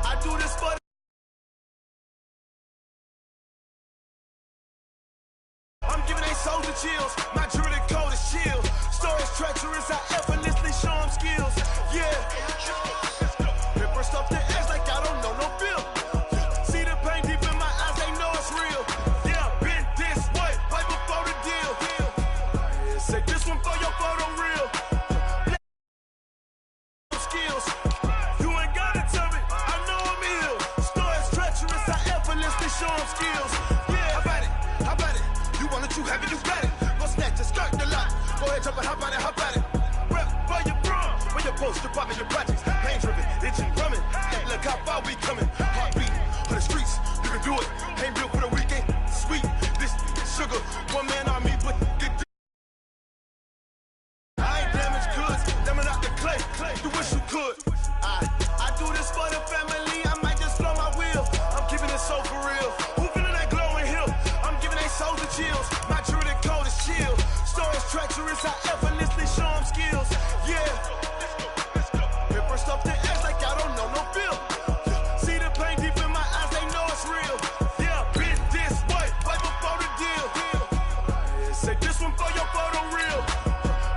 I do this for I'm giving they souls the chills. My druidic code is chill. Stories treacherous, I effortlessly show them skills. Yeah. Paper stuff the edge like I don't know no bill. See the pain deep in my eyes, they know it's real. Yeah, been this way, right before the deal. Say this one for your photo reel. Skills. You ain't gotta tell me, I know I'm ill. Stories treacherous, I effortlessly show them skills. Yeah, how about it? You want it, you have it, you got it. Go snatch it, skirt the lot. Go ahead, jump it, how about it? Rep for your bro, for your post, your poppin', your projects. Pain driven, itching, drumming. Look how far we coming. Heartbeat for the streets, you can do it. Ain't built for the weekend. Sweet, this sugar, one man army, but I ain't damaged goods, damn it out the clay. You wish you could. I do this for the family, I might just blow my wheel. I'm keeping it so for real. Who feeling that glowing hill? I'm giving they souls the chills. My druidic code is chill. Stories treacherous, I effortlessly show them skills. Yeah. Paper stuff the edge like I don't know no bill. See the pain deep in my eyes, they know it's real. Yeah, been this way, right before the deal. Say this one for your photo reel.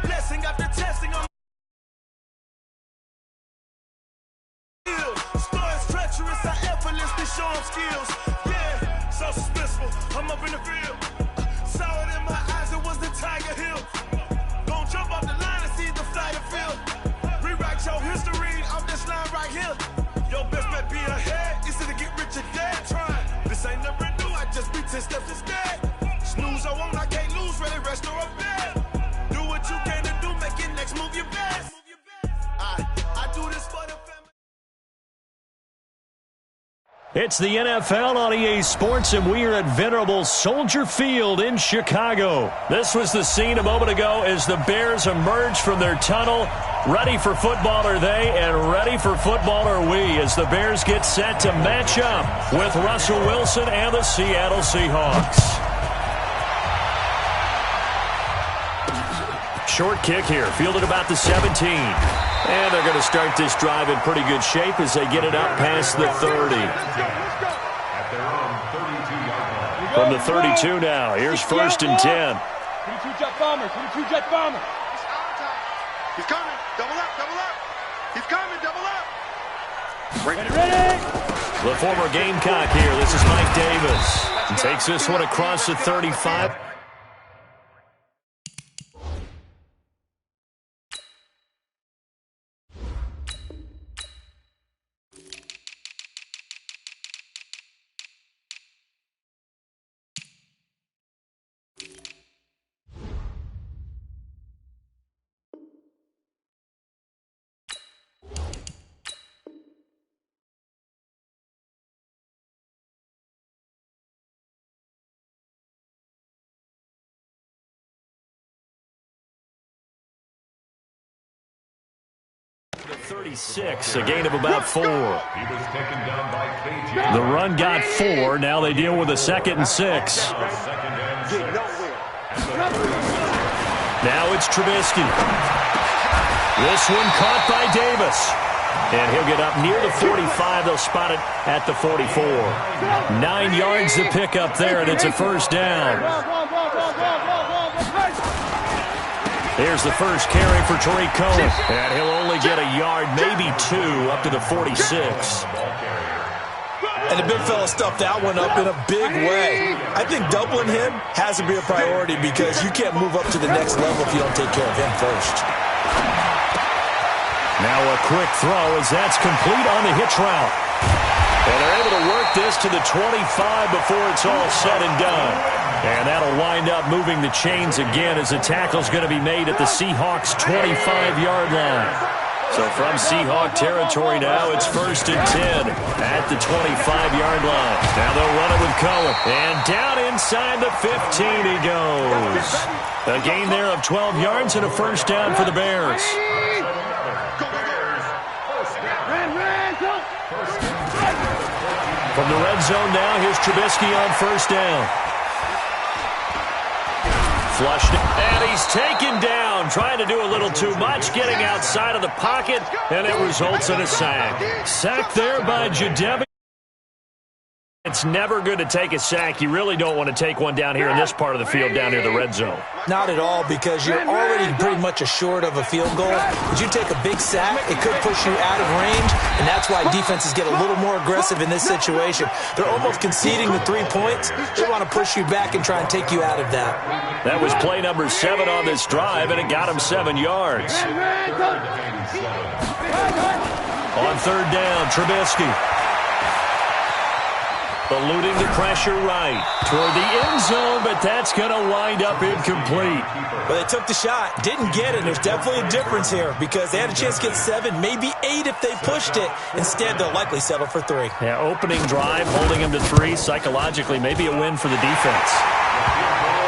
Blessing after testing, I'm stories treacherous, I effortlessly show them skills. Yeah, so suspenseful, I'm up in the field. Saw it in my eyes, it was the Tiger Hill. Gon' jump off the line and see the flyer field. Rewrite your history off this line right here. Your best bet be ahead, easy to get rich or dead trying. This ain't never new, I just be 10 steps instead. Snooze I won't, I can't lose, ready, rest or a bed. Do what you can to do, make your next move your best. I do this for the family. It's the NFL on EA Sports, and we are at Venerable Soldier Field in Chicago. This was the scene a moment ago as the Bears emerged from their tunnel. Ready for football are they, and ready for football are we, as the Bears get set to match up with Russell Wilson and the Seattle Seahawks. Short kick here, fielded about the 17. And they're going to start this drive in pretty good shape as they get it up past the 30. From the 32 now, here's 1st and 10. 22 jet bomber, 22 jet bomber. He's coming, double up. He's coming, double up. Ready. The former Gamecock here, this is Mike Davis. He takes this one across the 35. The 36, a gain of about 4. The run got 4. Now they deal with a 2nd and 6. Now it's Trubisky. This one caught by Davis. And he'll get up near the 45. They'll spot it at the 44. 9 yards to pick up there, and it's a 1st down. Here's the first carry for Tariq Cohen. And he'll only get a yard, maybe 2, up to the 46. And the big fella stuffed that one up in a big way. I think doubling him has to be a priority because you can't move up to the next level if you don't take care of him first. Now a quick throw as that's complete on the hitch route. And they're able to work this to the 25 before it's all said and done. And that'll wind up moving the chains again as the tackle's going to be made at the Seahawks' 25-yard line. So from Seahawk territory now, it's 1st and 10 at the 25-yard line. Now they'll run it with Cohen. And down inside the 15 he goes. A gain there of 12 yards and a first down for the Bears. From the red zone now, here's Trubisky on first down. Flushed, and he's taken down, trying to do a little too much, getting outside of the pocket, and it results in a sack. Sacked there by Jadeveon. It's never good to take a sack. You really don't want to take one down here in this part of the field, down near the red zone. Not at all, because you're already pretty much assured of a field goal. If you take a big sack, it could push you out of range, and that's why defenses get a little more aggressive in this situation. They're almost conceding the 3 points. They want to push you back and try and take you out of that. That was play number 7 on this drive, and it got him 7 yards. On third down, Trubisky. Eluding the pressure right toward the end zone, but that's going to wind up incomplete. Well, they took the shot, didn't get it. There's definitely a difference here because they had a chance to get 7, maybe 8 if they pushed it. Instead, they'll likely settle for 3. Yeah, opening drive, holding him to 3. Psychologically, maybe a win for the defense.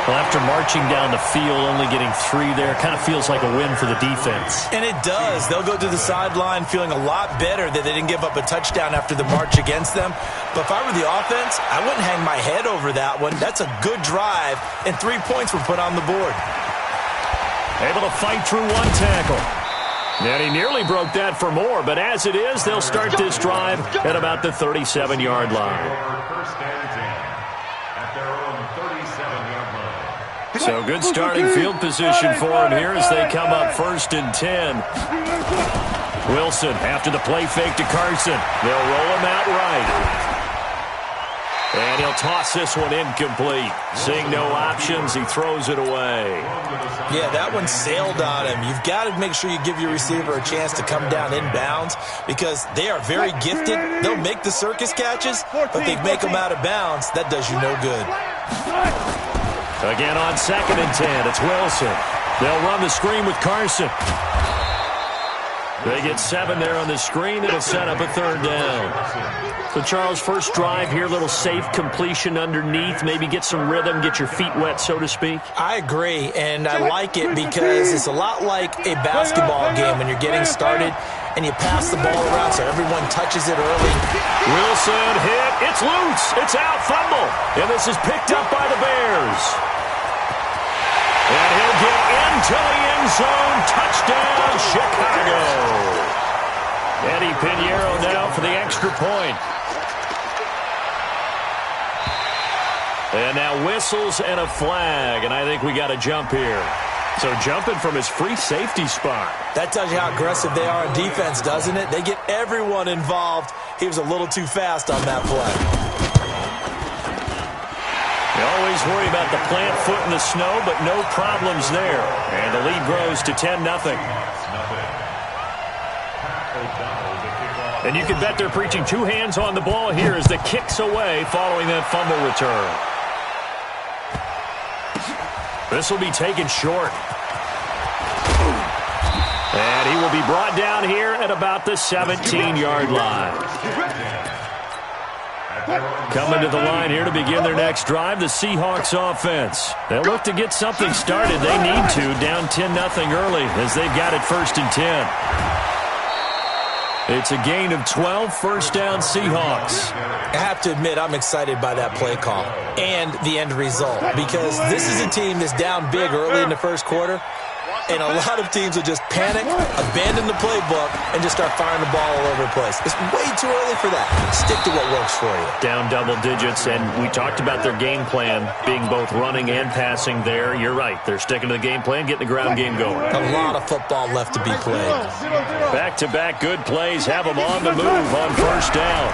Well, after marching down the field, only getting 3 there, kind of feels like a win for the defense. And it does. They'll go to the sideline feeling a lot better that they didn't give up a touchdown after the march against them. But if I were the offense, I wouldn't hang my head over that one. That's a good drive, and 3 points were put on the board. Able to fight through 1 tackle. And he nearly broke that for more, but as it is, they'll start this drive at about the 37-yard line. So good starting field position for him here as they come up 1st and 10. Wilson after the play fake to Carson. They'll roll him out right. And he'll toss this one incomplete. Seeing no options, he throws it away. Yeah, that one sailed on him. You've got to make sure you give your receiver a chance to come down inbounds because they are very gifted. They'll make the circus catches, but they make them out of bounds. That does you no good. Again on 2nd and 10, it's Wilson. They'll run the screen with Carson. They get 7 there on the screen. It'll set up a 3rd down. So, Charles, first drive here, little safe completion underneath. Maybe get some rhythm, get your feet wet, so to speak. I agree, and I like it because it's a lot like a basketball game when you're getting started and you pass the ball around so everyone touches it early. Wilson hit. It's loose. It's out. Fumble. And this is picked up by the Bears. And he'll get into the end zone. Touchdown, Chicago. Eddie Pinheiro now for the extra point. And now whistles and a flag. And I think we got a jump here. So jumping from his free safety spot. That tells you how aggressive they are on defense, doesn't it? They get everyone involved. He was a little too fast on that play. You always worry about the plant foot in the snow, but no problems there. And the lead grows to 10-0. And you can bet they're preaching 2 hands on the ball here as the kick's away following that fumble return. This will be taken short. And he will be brought down here at about the 17-yard line. Coming to the line here to begin their next drive, the Seahawks offense. They'll look to get something started. They need to, down 10-0 early as they've got it 1st and 10. It's a gain of 12, first down Seahawks. I have to admit I'm excited by that play call and the end result because this is a team that's down big early in the first quarter. And a lot of teams will just panic, abandon the playbook, and just start firing the ball all over the place. It's way too early for that. Stick to what works for you. Down double digits, and we talked about their game plan being both running and passing there. You're right. They're sticking to the game plan, getting the ground game going. A lot of football left to be played. Back-to-back good plays have them on the move on first down.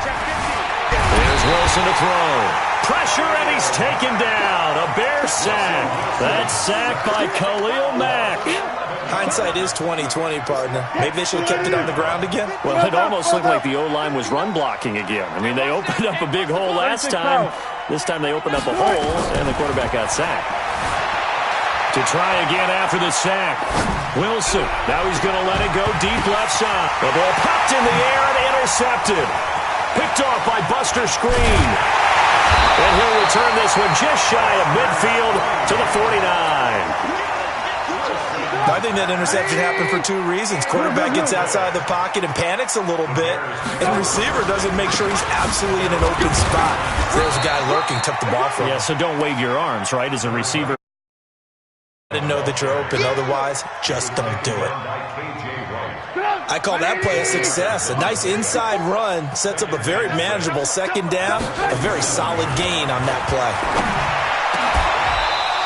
There's Wilson to throw. Pressure, and he's taken down. A Bear sack. That's sacked by Khalil Mack. Hindsight is 20/20, partner. Maybe they should have kept it on the ground again. Well, it almost looked like the O-line was run blocking again. I mean, they opened up a big hole last time. This time they opened up a hole, and the quarterback got sacked. To try again after the sack. Wilson. Now he's going to let it go deep left side. The ball popped in the air and intercepted. Picked off by Buster Screen. And he'll return this one just shy of midfield to the 49. I think that interception happened for two reasons. Quarterback gets outside the pocket and panics a little bit, and the receiver doesn't make sure he's absolutely in an open spot. There's a guy lurking, took the ball from him. Yeah, so don't wave your arms, right, as a receiver. I didn't know that you're open. Otherwise, just don't do it. I call that play a success. A nice inside run sets up a very manageable second down. A very solid gain on that play.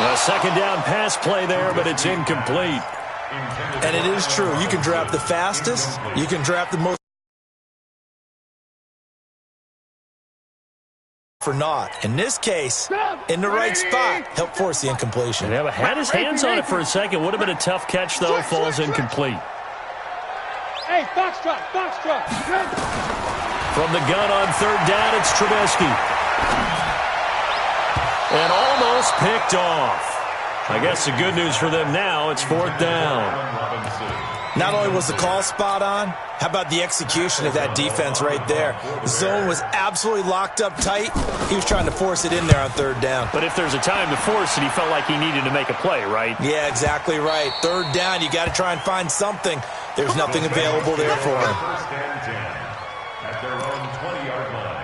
A second down pass play there, but it's incomplete. And it is true. You can draft the fastest. You can draft the most for naught. In this case, in the right spot, help force the incompletion. Yeah, but had his hands on it for a second. Would have been a tough catch, though. Falls incomplete. Hey, foxtrot, foxtrot. From the gun on third down, it's Trubisky. And almost picked off. I guess the good news for them now, it's fourth down. Not only was the call spot on, how about the execution of that defense right there? The zone was absolutely locked up tight. He was trying to force it in there on third down. But if there's a time to force it, he felt like he needed to make a play, right? Yeah, exactly right. Third down, you got to try and find something. There's nothing available there for him. At their own 20-yard line.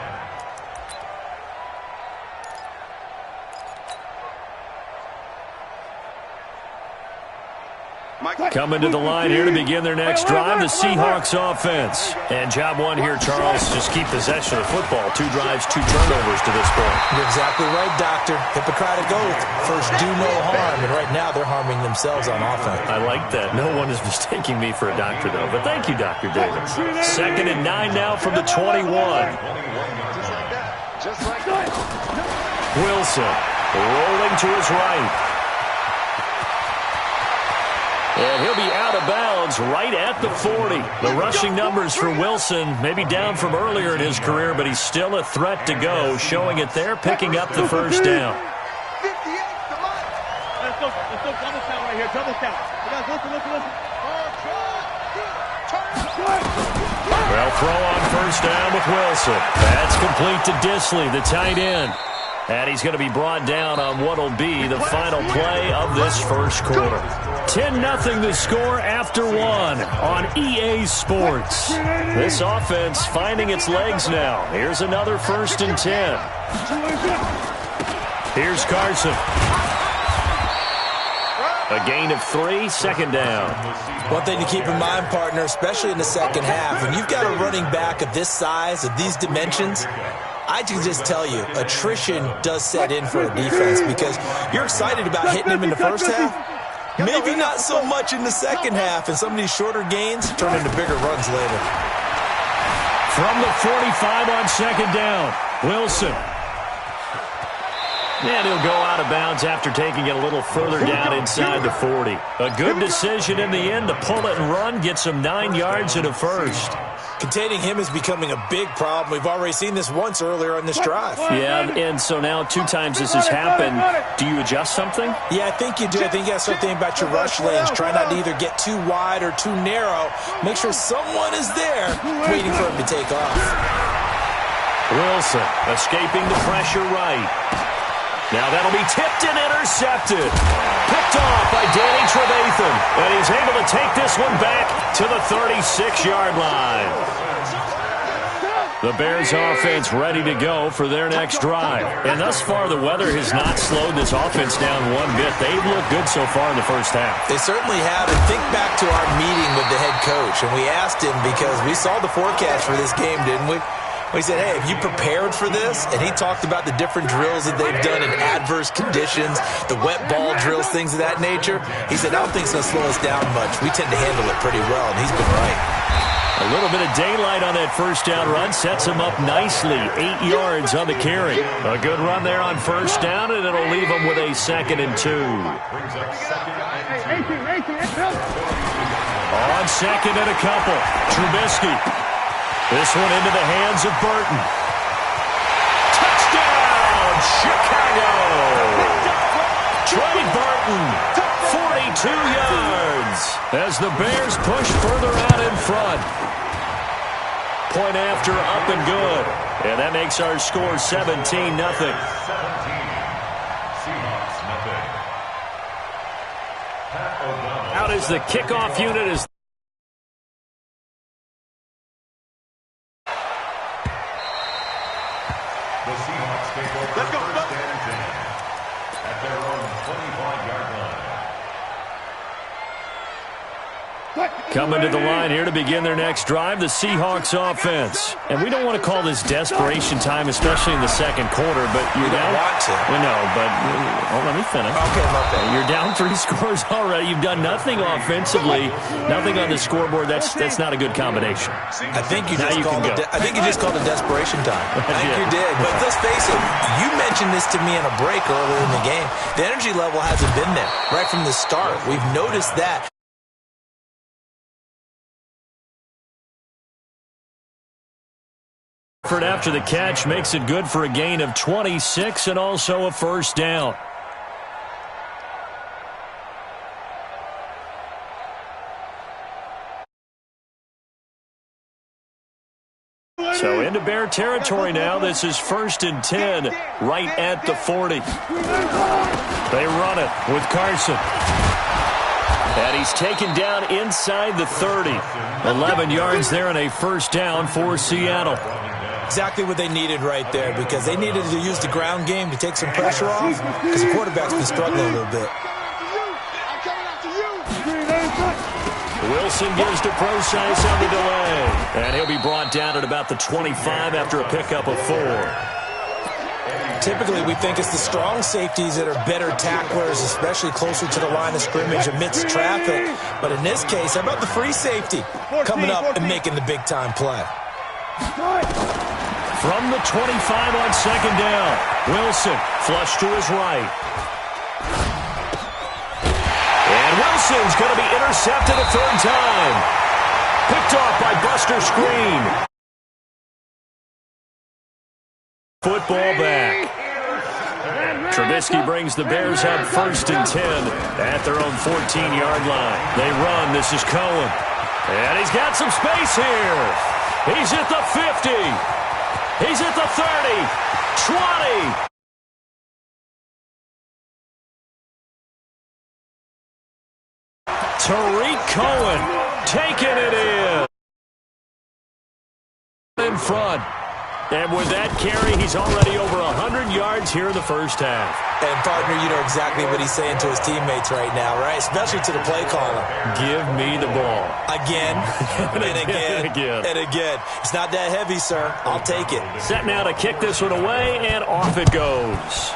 Coming to the line here to begin their next drive, the Seahawks offense. And job one here, Charles, just keep possession of the football. 2 drives, 2 turnovers to this point. You're exactly right, Doctor. Hippocratic oath. First, do no harm. And right now, they're harming themselves on offense. I like that. No one is mistaking me for a doctor, though. But thank you, Dr. Davis. 2nd and 9 now from the 21. Just like that. Wilson rolling to his right. And he'll be out of bounds right at the 40. The rushing numbers for Wilson, maybe down from earlier in his career, but he's still a threat to go, showing it there, picking up the first down. 58, come on. Let's go double count right here, double count. You guys, listen. Well, throw on first down with Wilson. That's complete to Disley, the tight end. And he's going to be brought down on what will be the final play of this first quarter. 10-0 the score after 1 on EA Sports. This offense finding its legs now. Here's another 1st and 10. Here's Carson. A gain of 3, 2nd down. One thing to keep in mind, partner, especially in the second half, when you've got a running back of this size, of these dimensions, I can just tell you, attrition does set in for a defense because you're excited about hitting him in the first half. Maybe not so much in the second half, and some of these shorter gains turn into bigger runs later. From the 45 on 2nd down, Wilson. And he'll go out of bounds after taking it a little further down inside the 40. A good decision in the end to pull it and run, get some 9 yards and a first. Containing him is becoming a big problem. We've already seen this once earlier on this drive. Yeah, and so now 2 times this has happened. Do you adjust something? Yeah, I think you do. I think you got to start thinking about your rush lanes. Try not to either get too wide or too narrow. Make sure someone is there waiting for him to take off. Wilson escaping the pressure right. Now that'll be tipped and intercepted. Picked off by Danny Trevathan. And he's able to take this one back to the 36-yard line. The Bears offense ready to go for their next drive. And thus far, the weather has not slowed this offense down one bit. They've looked good so far in the first half. They certainly have. And think back to our meeting with the head coach. And we asked him, because we saw the forecast for this game, didn't we? We said, hey, have you prepared for this? And he talked about the different drills that they've done in adverse conditions, the wet ball drills, things of that nature. He said, I don't think it's going to slow us down much. We tend to handle it pretty well, and he's been right. A little bit of daylight on that first down run sets him up nicely. 8 yards on the carry. A good run there on first down, and it'll leave him with a 2nd and 2. On 2nd and a couple, Trubisky. This one into the hands of Burton. Touchdown, Chicago! Trey Burton, 42 yards, as the Bears push further out in front. Point after, up and good. And that makes our score 17-0. 17. Seahawks, nothing. Pat O'Donnell. Out is the kickoff unit as The Seahawks take over first and 10 at their own 25-yard line. coming to the line here to begin their next drive, the Seahawks offense. And we don't want to call this desperation time, especially in the second quarter, but you're down. Want to. We know, but let me finish. Okay, my bad. You're down 3 scores already. You've done nothing offensively, nothing on the scoreboard. That's not a good combination. I think you just called it desperation time. I think you did. But let's face it, you mentioned this to me in a break earlier in the game. The energy level hasn't been there right from the start. We've noticed that. After the catch makes it good for a gain of 26 and also a first down. So into Bear territory now. This is 1st and 10 right at the 40. They run it with Carson. And he's taken down inside the 30. 11 yards there and a first down for Seattle. Exactly what they needed right there, because they needed to use the ground game to take some pressure off, because the quarterback's been struggling a little bit. Wilson gives to Procise on the delay. And he'll be brought down at about the 25 after a pickup of 4. Typically, we think it's the strong safeties that are better tacklers, especially closer to the line of scrimmage amidst traffic. But in this case, how about the free safety coming up and making the big-time play? From the 25 on second down, Wilson flush to his right. And Wilson's going to be intercepted a third time. Picked off by Buster Screen. Football back. Trubisky brings the Bears up 1st and 10 at their own 14-yard line. They run. This is Cohen. And he's got some space here. He's at the 50. He's at the 30. 20. Tariq Cohen taking it in front. And with that carry, he's already over 100 yards here in the first half. And, partner, you know exactly what he's saying to his teammates right now, right? Especially to the play caller. Give me the ball. Again, and again, and again. It's not that heavy, sir. I'll take it. Set now to kick this one away, and off it goes.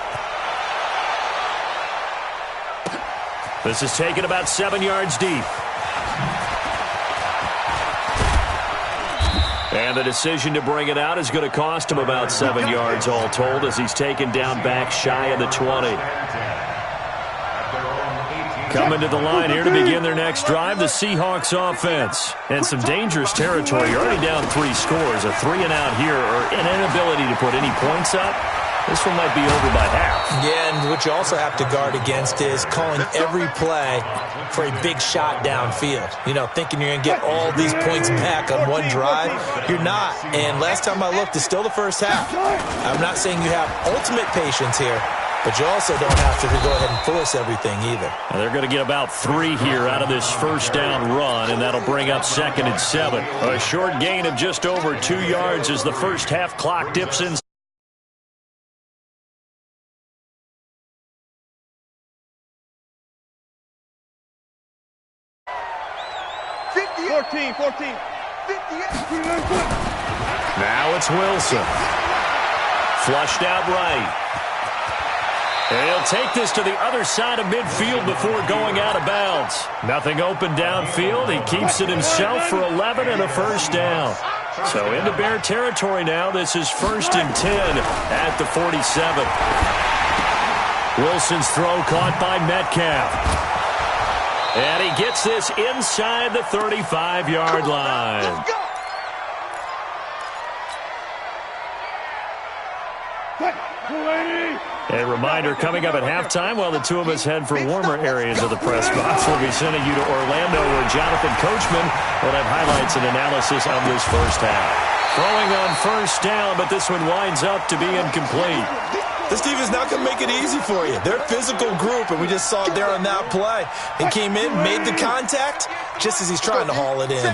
This is taken about 7 yards deep. And the decision to bring it out is going to cost him about 7 yards all told, as he's taken down back shy of the 20. Coming to the line here to begin their next drive, the Seahawks offense. And some dangerous territory. You're already down 3 scores. A 3-and-out here, or an inability to put any points up. This one might be over by half. Yeah, and what you also have to guard against is calling every play for a big shot downfield. You know, thinking you're going to get all these points back on one drive. You're not. And last time I looked, it's still the first half. I'm not saying you have ultimate patience here, but you also don't have to go ahead and force everything either. Now they're going to get about 3 here out of this first down run, and that'll bring up 2nd and 7. A short gain of just over 2 yards as the first half clock dips in. 14. 58. Now it's Wilson. Flushed out right. And he'll take this to the other side of midfield before going out of bounds. Nothing open downfield. He keeps it himself for 11 and a first down. So into Bear territory now. This is 1st and 10 at the 47. Wilson's throw caught by Metcalf. And he gets this inside the 35-yard line. A reminder, coming up at halftime, while the two of us head for warmer areas of the press box, we'll be sending you to Orlando, where Jonathan Coachman will have highlights and analysis of this first half. Throwing on first down, but this one winds up to be incomplete. This defense is not going to make it easy for you. They're a physical group, and we just saw it there on that play. He came in, made the contact, just as he's trying to haul it in.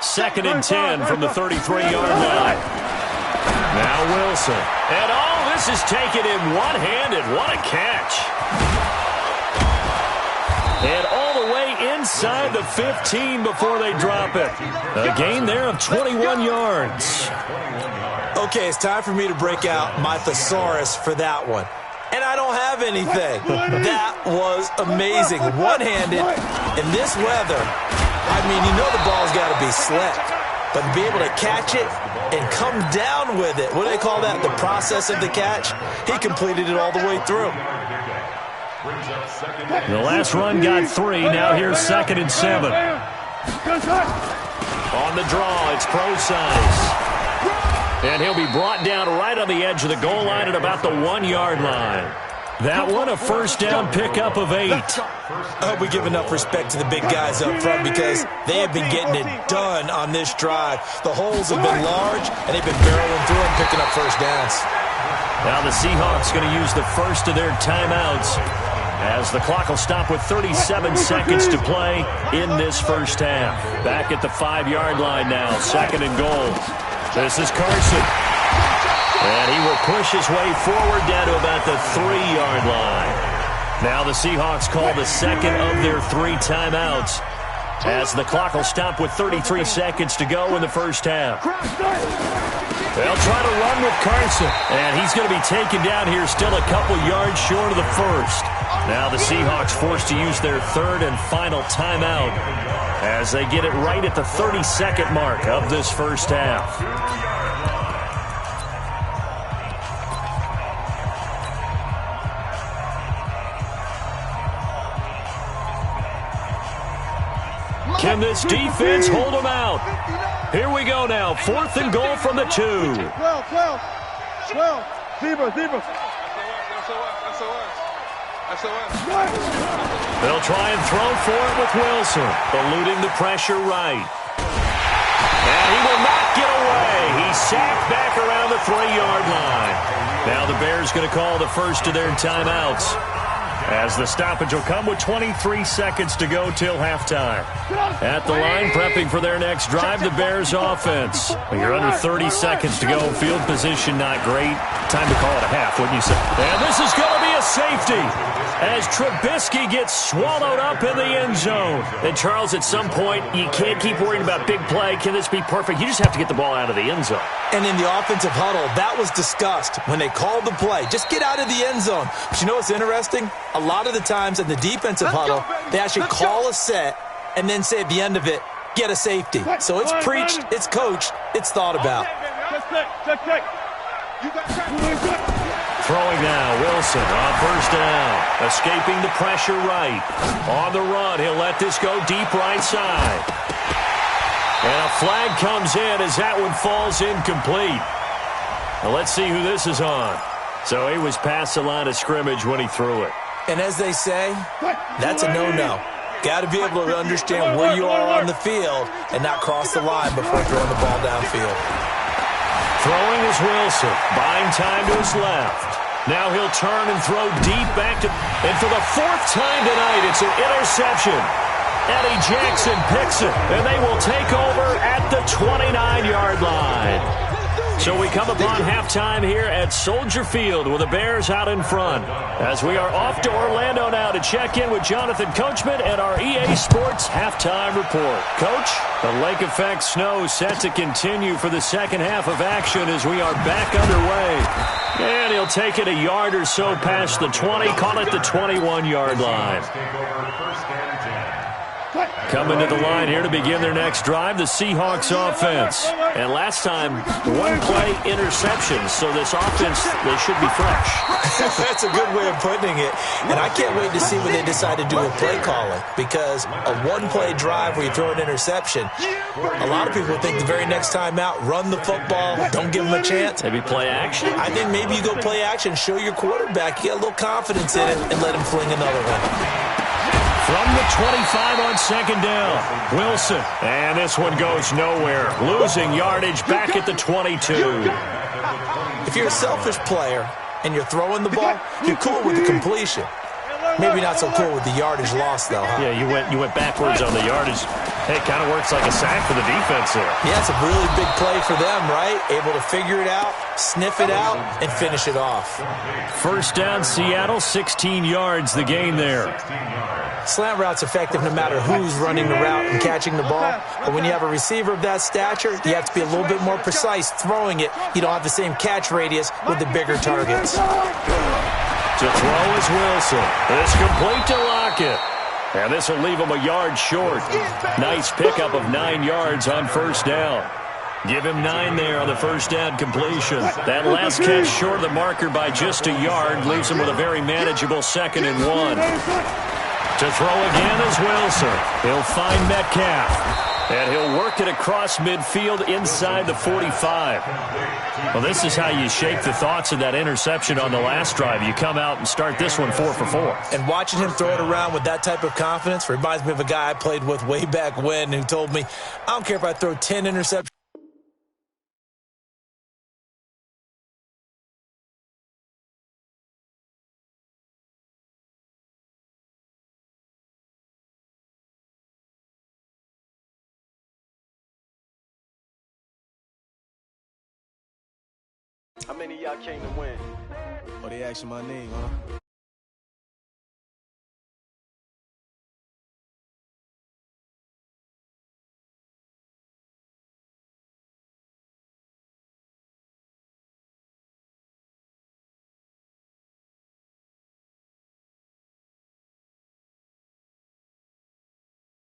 2nd and 10 from the 33-yard line. Now Wilson. And this is taken in one-handed. What a catch. And all the way inside the 15 before they drop it. A gain there of 21 yards. Okay, it's time for me to break out my thesaurus for that one. And I don't have anything. That was amazing. One-handed in this weather. I mean, you know the ball's got to be slick. But to be able to catch it and come down with it, what do they call that? The process of the catch? He completed it all the way through. The last run got 3. Now here's 2nd and 7. On the draw, it's Procise. And he'll be brought down right on the edge of the goal line at about the 1-yard line. That one, a first down pickup of 8. I hope we give enough respect to the big guys up front, because they have been getting it done on this drive. The holes have been large, and they've been barreling through and picking up first downs. Now the Seahawks going to use the first of their timeouts, as the clock will stop with 37 seconds to play in this first half. Back at the 5-yard line now, 2nd and goal. This is Carson. And he will push his way forward down to about the 3-yard line. Now the Seahawks call the second of their 3 timeouts, as the clock will stop with 33 seconds to go in the first half. They'll try to run with Carson, and he's going to be taken down here still a couple yards short of the first. Now the Seahawks forced to use their 3rd and final timeout, as they get it right at the 32nd mark of this first half. Can this defense hold them out? Here we go now. 4th and goal from the 2. 12. Zebra. They'll try and throw for it with Wilson, eluding the pressure right. And he will not get away. He's sacked back around the 3-yard line. Now the Bears going to call the first of their timeouts, as the stoppage will come with 23 seconds to go till halftime. At the line, prepping for their next drive, the Bears offense. You're under 30 seconds to go. Field position not great. Time to call it a half, wouldn't you say? And this is going to be a safety, as Trubisky gets swallowed up in the end zone. And Charles, at some point, you can't keep worrying about big play. Can this be perfect? You just have to get the ball out of the end zone. And in the offensive huddle, that was discussed when they called the play. Just get out of the end zone. But you know what's interesting? A lot of the times in the defensive huddle, they actually call a set and then say at the end of it, get a safety. So it's preached, it's coached, it's thought about. Throwing now, Wilson on first down. Escaping the pressure right. On the run, he'll let this go deep right side. And a flag comes in as that one falls incomplete. Now let's see who this is on. So he was past the line of scrimmage when he threw it. And as they say, that's a no-no. Got to be able to understand where you are on the field and not cross the line before throwing the ball downfield. Throwing is Wilson, buying time to his left. Now he'll turn and throw deep back to, and for the fourth time tonight, it's an interception. Eddie Jackson picks it, and they will take over at the 29-yard line. So we come upon halftime here at Soldier Field with the Bears out in front. As we are off to Orlando now to check in with Jonathan Coachman and our EA Sports halftime report. Coach, the lake effect snow set to continue for the second half of action as we are back underway. And he'll take it a yard or so past the 20, call it the 21-yard line. Coming to the line here to begin their next drive, the Seahawks offense. And last time, one-play interception, so this offense, they should be fresh. That's a good way of putting it. And I can't wait to see what they decide to do with play calling, because a one-play drive where you throw an interception, a lot of people think the very next time out, run the football, don't give them a chance. Maybe play action? I think maybe you go play action, show your quarterback, you get a little confidence in it, and let him fling another one. From the 25 on second down, Wilson. And this one goes nowhere. Losing yardage back at the 22. If you're a selfish player and you're throwing the ball, you're cool with the completion. Maybe not so cool with the yardage loss, though, huh? Yeah, you went backwards on the yardage. Hey, it kind of works like a sack for the defense there. Yeah, it's a really big play for them, right? Able to figure it out, sniff it out, and finish it off. First down, Seattle, 16 yards, the gain there. Slant route's effective no matter who's running the route and catching the ball. But when you have a receiver of that stature, you have to be a little bit more precise throwing it. You don't have the same catch radius with the bigger targets. To throw is Wilson. It's complete to Lockett. And this will leave him a yard short. Nice pickup of 9 yards on first down. Give him 9 there on the first down completion. That last catch short of the marker by just a yard leaves him with a very manageable 2nd and 1. To throw again is Wilson. He'll find Metcalf. And he'll work it across midfield inside the 45. Well, this is how you shake the thoughts of that interception on the last drive. You come out and start this one 4 for 4. And watching him throw it around with that type of confidence reminds me of a guy I played with way back when who told me, I don't care if I throw 10 interceptions. How many of y'all came to win? Oh, they asking my name, huh?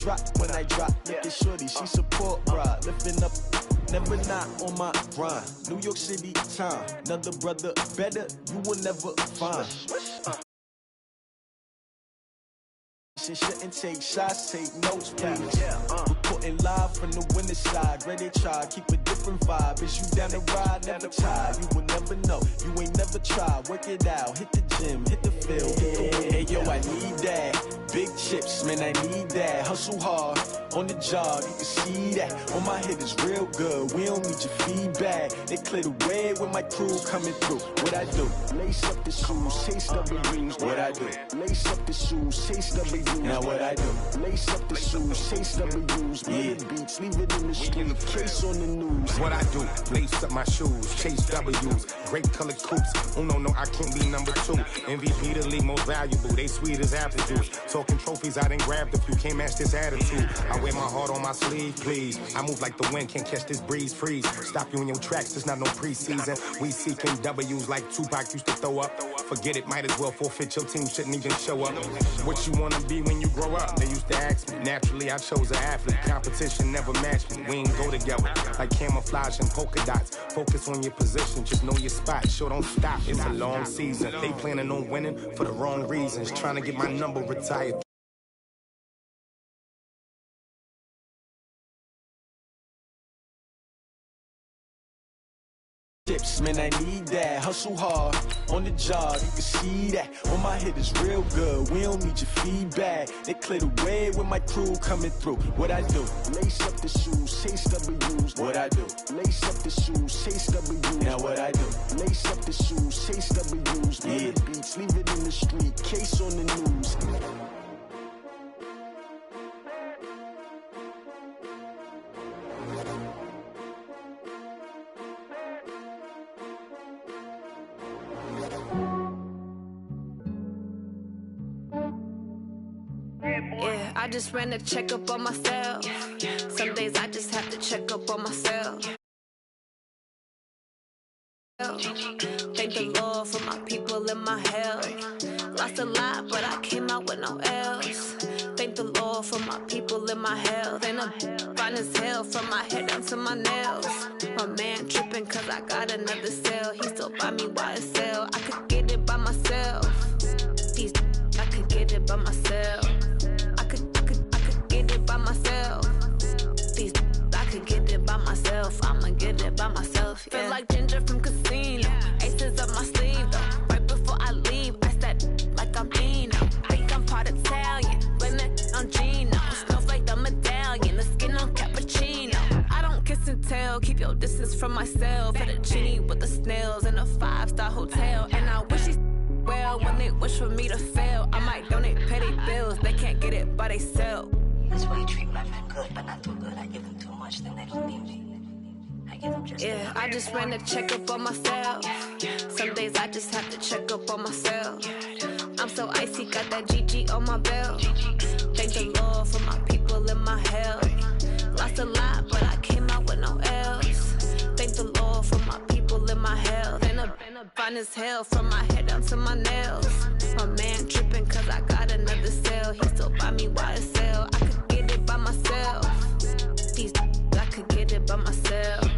Drop when I drop, look at shorty, she support ride, lifting up, never not on my grind. New York City time, another brother better, you will never find. Shouldn't take shots, take notes, please. Reporting live from the winter side, ready to try, keep a different vibe. Is you down the ride, never tired, you will never know. You ain't never tried, work it out, hit the gym, hit the field, hit the win. Hey yo, I need that. Big chips, man, I need that. Hustle hard, on the job, you can see that. On my head is real good, we don't need your feedback. They clear the way with my crew coming through. What I do? Lace up the shoes, chase W's. What I do? Lace up the shoes, chase W's. Now what I do? Lace up the shoes, chase W's. Yeah, beats, leave it in the street, case on the news. What I do? Lace up my shoes, chase W's. Great color coops. Oh no, I can't be number 2. MVP the league most valuable. They sweet as apple juice. Talking trophies, I done grabbed a few. Can't match this attitude. I wear my heart on my sleeve, please. I move like the wind, can't catch this breeze, freeze. Stop you in your tracks, there's not no preseason. We seeking W's like Tupac used to throw up. Forget it, might as well forfeit. Your team shouldn't even show up. What you wanna be when you grow up? They used to ask me. Naturally, I chose an athlete. Competition never matched me. We ain't go together like camouflage and polka dots. Focus on your position, just know your spot. Sure, don't stop. It's a long season. They planning on winning for the wrong reasons. Trying to get my number retired. Dips, man, I need that. Hustle hard on the job, you can see that. On my head is real good, we don't need your feedback. They clear the way with my crew coming through. What I do? Lace up the shoes, chase W's. What I do? Lace up the shoes, chase W's. Now what I do? Lace up the shoes, chase W's. Yeah. The beats, leave it in the street, case on the news. Yeah, I just ran a checkup on myself. Some days I just have to check up on myself. Thank the Lord for my people and my health. Lost a lot, but I came out with no else. Thank the Lord for my people and my health. And I'm fine as hell from my head down to my nails. My man tripping cause I got another cell. He still buy me YSL. I could get it by myself. These I could get it by myself. I could get it by myself. These I could get it by myself. I'ma get it by myself. Yeah. Feel like Ginger from Casino. Aces up my sleeve though. Right before I leave, I said like I'm Dino. Think I'm part Italian. Blame it on Gino. Smells like the medallion. The skin on cappuccino. I don't kiss and tell. Keep your distance from myself. At a genie with the snails in a 5-star hotel. And I wish he well when they wish for me to fail. I might donate petty bills. They can't get it by they sell. That's why you treat my men good, but not too good. I give them too much, then they don't need me. I give them just yeah, I just ran a checkup on myself. Some days I just have to check up on myself. I'm so icy, got that GG on my belt. Thank the Lord for my people and my health. Lost a lot, but I came out with no else. Thank the Lord for my people and my health. And I'm fine as hell from my head down to my nails. My man tripping cause I got another cell. He still buy me YSL. I could get it by myself. These I could get it by myself.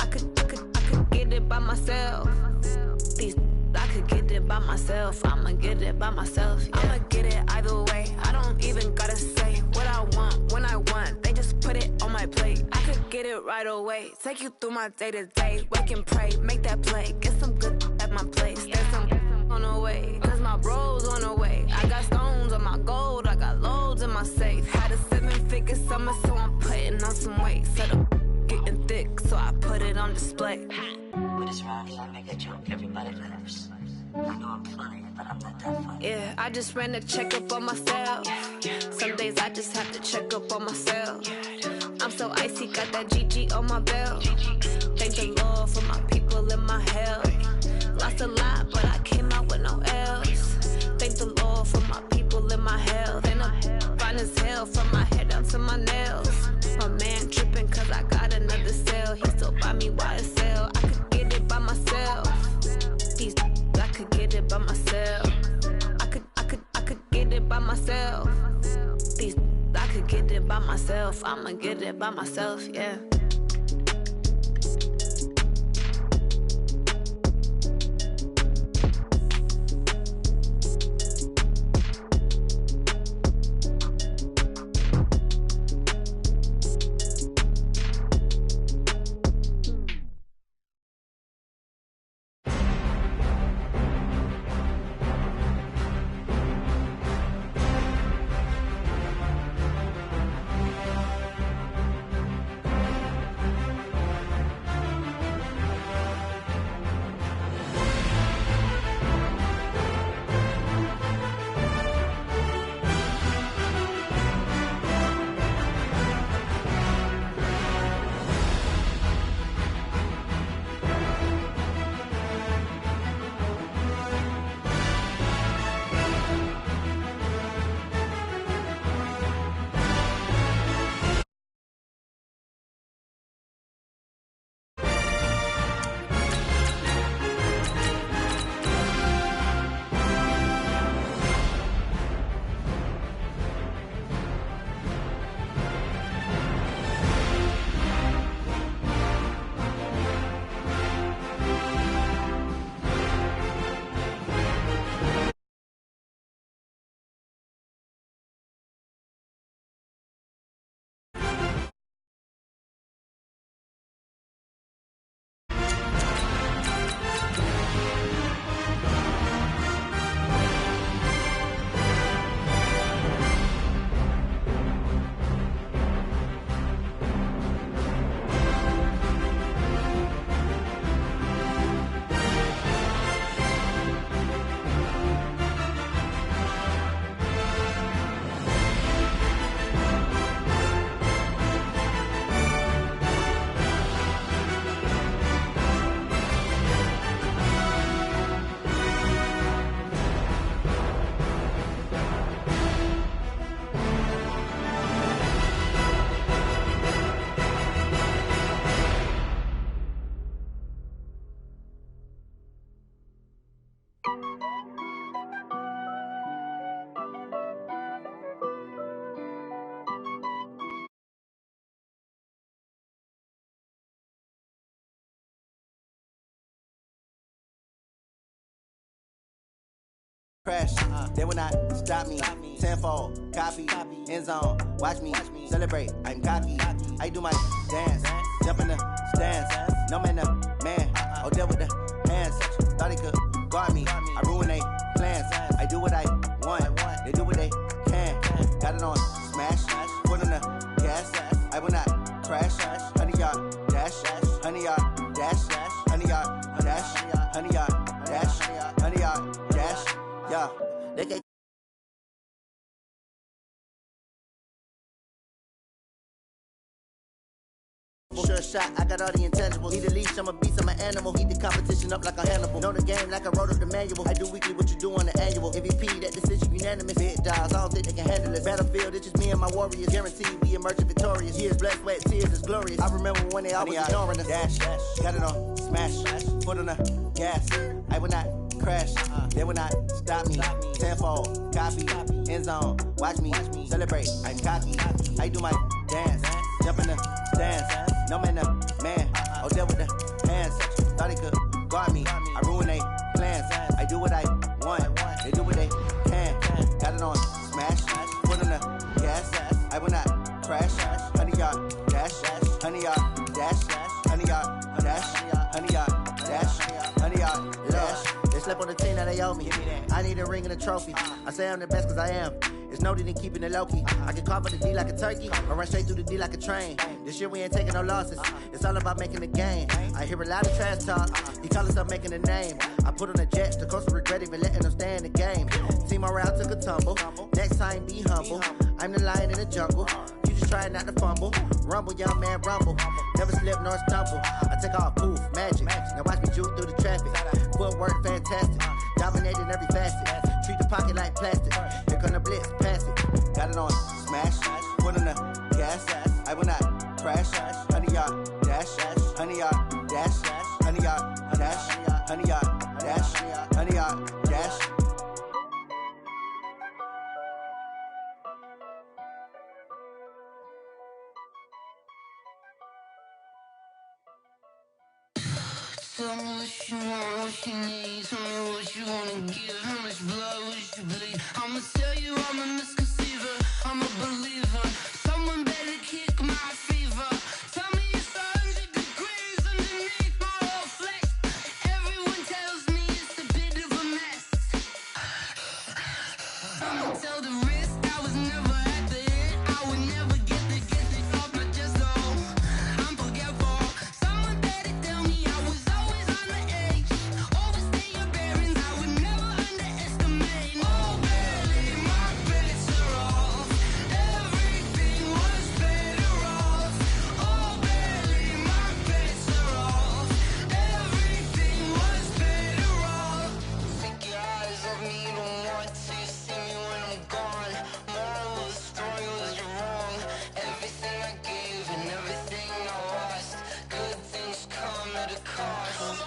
I could get it by myself. These I could get it by myself. I'ma get it by myself. Yeah. I'ma get it either way. I don't even gotta say what I want when I want. They just put it on my plate. I could get it right away. Take you through my day to day. Wake and pray, make that play. Get some good at my place. There's some on the way. Cause my bro's on the way. I got stones on my gold. I got loads in my safe. Had a 7-figure summer, so I'm putting on some weight. Set up getting thick, so I put it on display. With this round here, I make a joke, everybody laughs. I know I'm funny, but I'm not that funny. Yeah, I just ran a checkup on myself. Some days I just have to check up on myself. I'm so icy, got that GG on my belt. Thank the Lord for my people and my health. Lost a lot, but I came out with no else. Thank the Lord for my people and my health. And I'm fine as hell from my head down to my nails. My man tripping cause I got another cell. He still buy me YSL. I could get it by myself. These I could get it by myself. I could get it by myself. These I could get it by myself. I'ma get it by myself, yeah. Crash, they will not stop me. Tenfold, copy, end zone, watch me celebrate. I'm cocky. I do my dance, jump in the stands. No man, the man. Oh, deal with the hands. Thought he could guard me. I ruin they plans. I do what I want. They do what they can. Got it on smash. Put on the gas. I will not crash. 100-yard dash. 100-yard dash. 100-yard dash. 100-yard dash. 100-yard dash. Yeah, they get sure shot, I got all the intangibles. Need a leash, I'm a beast, I'm an animal. Heat the competition up like a Hannibal. Know the game like I wrote up the manual. I do weekly what you do on the annual. MVP, that decision unanimous. Big dogs, I don't think they can handle it. Battlefield, it's just me and my warriors. Guaranteed we emerge victorious. Years, blood, sweat, tears is glorious. I remember when they always ignoring us. Dash, got it on smash. Put on the gas. I will not crash. They will not stop me. Tenfold, copy, end zone. Watch me celebrate. I'm cocky. I do my dance. Jump in the stands. No man, the man. Oh, deal with the hands. Thought he could guard me. I ruin they plans. I do what I want. They do what they can. Got it on smash. Put on the gas. I will not crash. 100-yard dash. 100-yard dash. 100-yard dash. 100-yard dash. 100-yard dash. They slept on the team that they owe me. I need a ring and a trophy. I say I'm the best cause I am. It's noted in keeping it low-key. I can carve up the D like a turkey, or run straight through the D like a train. This year we ain't taking no losses. It's all about making the game. I hear a lot of trash talk. He call himself making a name. I put on the jets, the coast will regret even letting them stay in the game. Team morale took a tumble. Next time be humble. I'm the lion in the jungle. You just try not to fumble. Rumble, young man, rumble. Never slip nor stumble. I take off, poof, magic. Now watch me juke through the traffic. Footwork fantastic. Dominating every facet. Treat the pocket like plastic. Here come the blitz, pass it. Got it on smash. Put on the gas. I will not crash. 100-yard dash. 100-yard dash. 100-yard dash. 100-yard dash. 100-yard dash. Tell me what you want, what you need. Tell me what you wanna give. How much blood would you bleed? I'ma tell you I'm a misconceiver. I'm a believer. Someone better kick my fever. Tell me it's 100 degrees underneath my whole flesh. Everyone tells me it's a bit of a mess. I'ma tell the risk I was never at the hit. I would never get it off my chest though. I'm forgetful. Someone better tell me I was always on the edge. Overstay your bearings, I would never underestimate. Oh, barely, my bets are off. Everything was better off. Oh, barely, my bets are off. Everything was better off. Take your eyes off me, you don't want to see me when I'm gone. Moral of the story was you're wrong. Everything I gave and everything I lost. Good things come at a cost.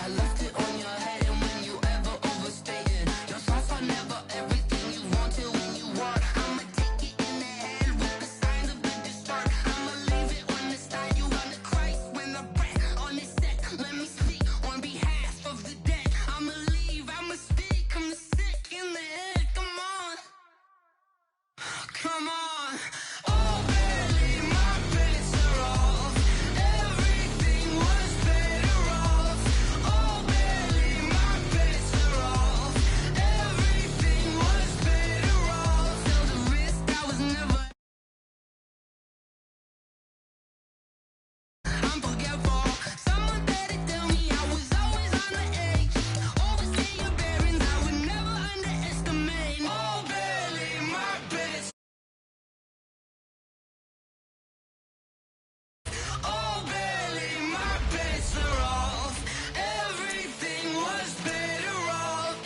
I left it on your head, and when you ever overstated, your thoughts are never everything you wanted when you want. I'ma take it in the head with the signs of the distort. I'ma leave it on the side. You on the Christ when the breath on this set. Let me speak on behalf of the dead. I'ma leave, I'ma speak. I'm sick in the head. Come on, come on. Oh, barely, my bets are off. Everything was better off. Oh, barely, my bets are off. Everything was better off. Tell the risk I was never. I'm forgetful. Someone better tell me I was always on the edge. Overstay your bearings, I would never underestimate. Oh, barely, my bets. Oh, barely, my bets are off. Everything was better off.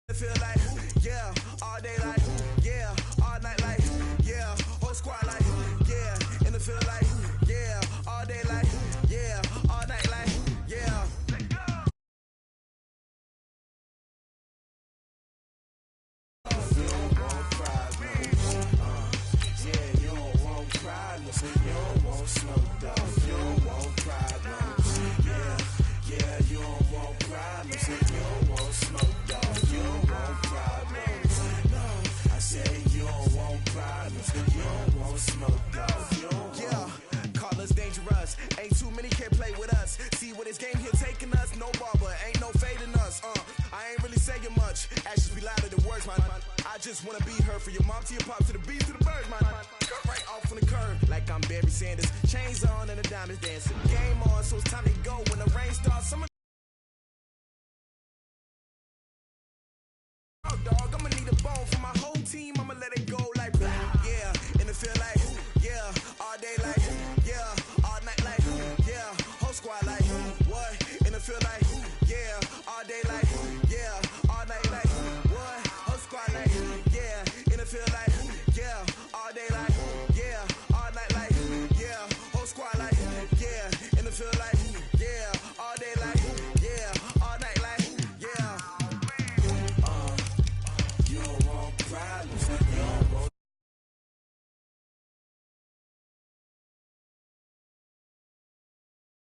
It feel like, yeah, all day like, yeah, all night like, yeah, whole squad like, yeah, in the feel like, yeah, all day like, yeah, all night like, yeah. problems. You don't want smoke, dog. You don't want problems. Yeah, you don't want problems. You don't want smoke, dog. You don't want problems. No, I say you don't want problems. You don't want smoke, dog. You don't want. Call us dangerous. Ain't too many can play with us. See what this game here taking us. No barber, ain't no fading us. I ain't really saying much. Actions be louder than words, man. I just wanna be heard from your mom to your pop to the beat to the birds, man. Cut right off on the curb like I'm Barry Sanders. Chains on and the diamonds dancing. Game on, so it's time to go. When the rain starts, I'm dog, I'ma need a bone for my whole team. I'ma let it go like blah, yeah. And it feel like yeah, all day like yeah, all night like yeah, whole squad like what? And it feel like yeah, all day like yeah, all night like what? Whole squad like yeah, and it feel like yeah, all day like yeah, all night like yeah, whole squad like yeah, and it feel like yeah, all day like yeah, all night like yeah. You don't want problems. You don't want.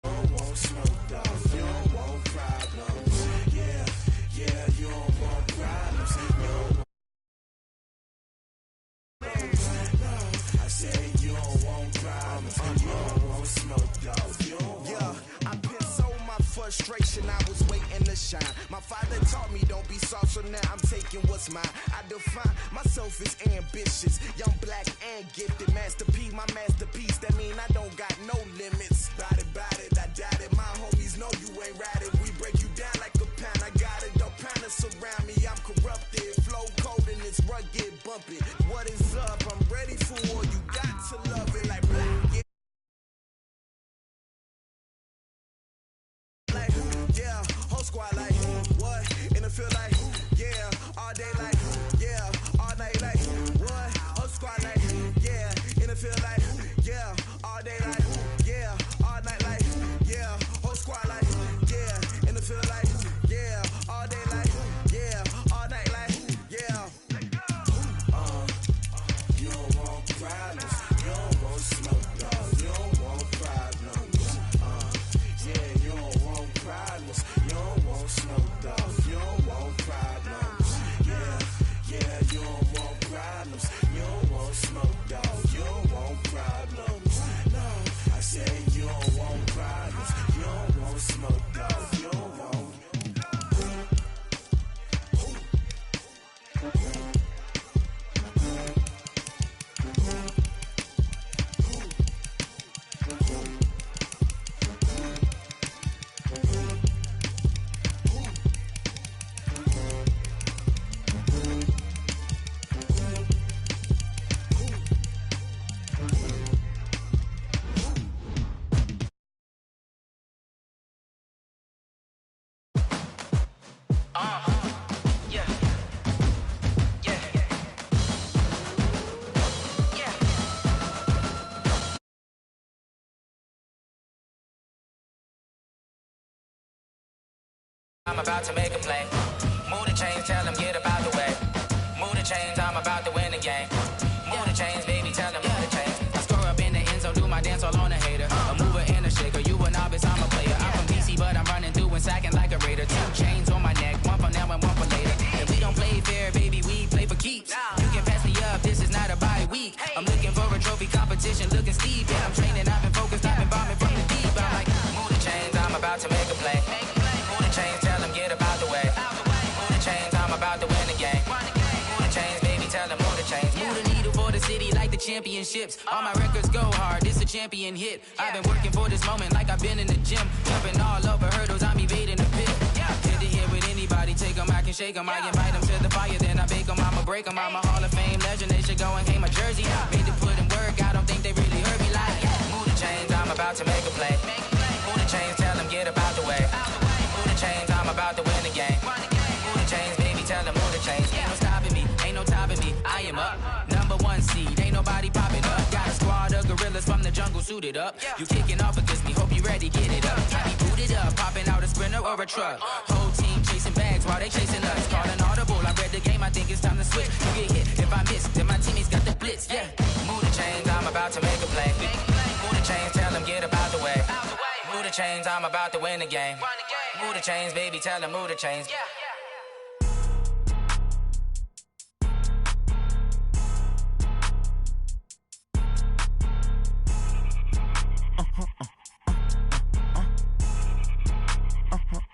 You don't want smoke, dog. You don't want problems. Yeah, you don't want problems. You don't want. No, I say you don't want problems. You don't want smoke, dog. You don't want. Yeah, I've been so my frustration. I was waiting to shine. My father taught me don't be soft, so now I'm taking what's mine. I define myself as ambitious, young, black, and gifted. Master P, my masterpiece. That mean I don't got no limits. Bout it, I doubt it. My homies know you ain't ratted. We break you down like a pound. I got it, don't panic surround me. I'm corrupted, flow cold and it's rugged, bumpy. What is up? I'm ready for war. You got to love it like black. Yeah. Like, yeah, whole squad like, what? And it feel like, yeah, all day like, yeah, all night like, what? Whole squad like, yeah, and it feel like, yeah, all day like, yeah, all night like, yeah, whole squad like, yeah, and it feel like, yeah, all day like, yeah, all night like, yeah. You don't want problems, you don't want smoke, dog, you don't want problems. Yeah, you don't want problems. You don't want smoke, dog. You don't want problems. Yeah, you don't want problems. You don't want smoke, dog. You don't want problems. No, I say you don't want problems. You don't want smoke, dog. You don't want. I'm about to make a play. Move the chains, tell them get about the way. Move the chains, I'm about to win the game. Move the chains, baby, tell them move the chains. I score up in the end zone, do my dance all on a hater. A mover and a shaker, you a novice, I'm a player. I'm from DC, but I'm running through and sacking like a raider. 2 chains on my neck, one for now and one for later. And we don't play fair, baby, we play for keeps. You can pass me up, this is not a bye week. I'm looking for a trophy competition, looking steep. Yeah, I'm training, I've been focused, I've been bombing from the deep. I'm like, move the chains, I'm about to make a play. Move the chains, tell them get about the way. Move the chains, I'm about to win the game. Move the chains, baby, tell them move the chains. Move the needle for the city like the championships. All my records go hard, this a champion hit. I've been working for this moment like I've been in the gym. Jumping all over hurdles, I'm evading the pit. Hit to hit with anybody, take them, I can shake them. I invite them to the fire, then I bake them, I'ma break them. I'm a Hall of Fame legend, they should go and hang my jersey. Made to put in work, I don't think they really heard me like. Move the chains, I'm about to make a play. Move the chains, tell them get about the way. Move the chains, I'm about to win the game. Move the chains, baby, tell them move the chains. Ain't no stopping me, ain't no topping me. I am up, #1 seed, ain't nobody popping up. Got a squad of gorillas from the jungle suited up. You kicking off against me, hope you ready, get it up. I be booted up, popping out a Sprinter or a truck. Whole team chasing bags while they chasing us. Calling audible, I read the game, I think it's time to switch. You get hit, if I miss, then my teammates got the blitz, yeah. Move the chains, I'm about to make a play. chains, I'm about to win the game. Move the chains, baby, tell them move the chains.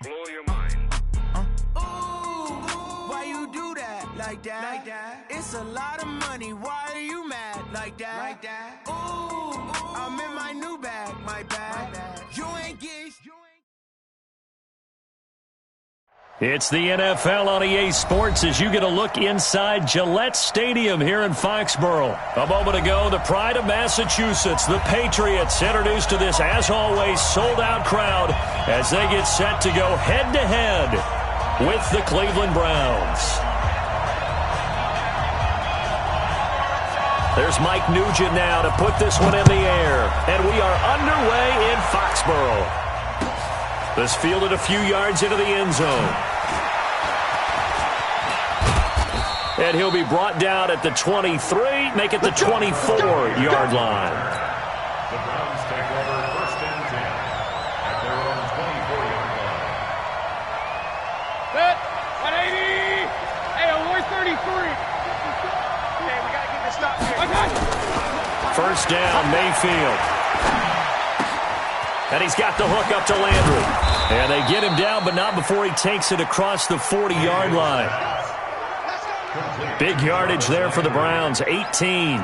Blow your mind. Why you do that like that? It's a lot of money. Why are you mad like that? Ooh, I'm in my new bag, my bag. You ain't getting. It's the NFL on EA Sports as you get a look inside Gillette Stadium here in Foxborough. A moment ago, the pride of Massachusetts, the Patriots, introduced to this, as always, sold-out crowd as they get set to go head-to-head with the Cleveland Browns. There's Mike Nugent now to put this one in the air, and we are underway in Foxborough. This fielded a few yards into the end zone. And he'll be brought down at the 23, make it the 24-yard line. The Browns take over 1st and 10 at their own 24-yard line. Set. 180. Hey, we're 33. Okay, we got to get this stop here. Okay. First down, Mayfield. And he's got the hook up to Landry. And they get him down, but not before he takes it across the 40-yard line. Big yardage there for the Browns, 18.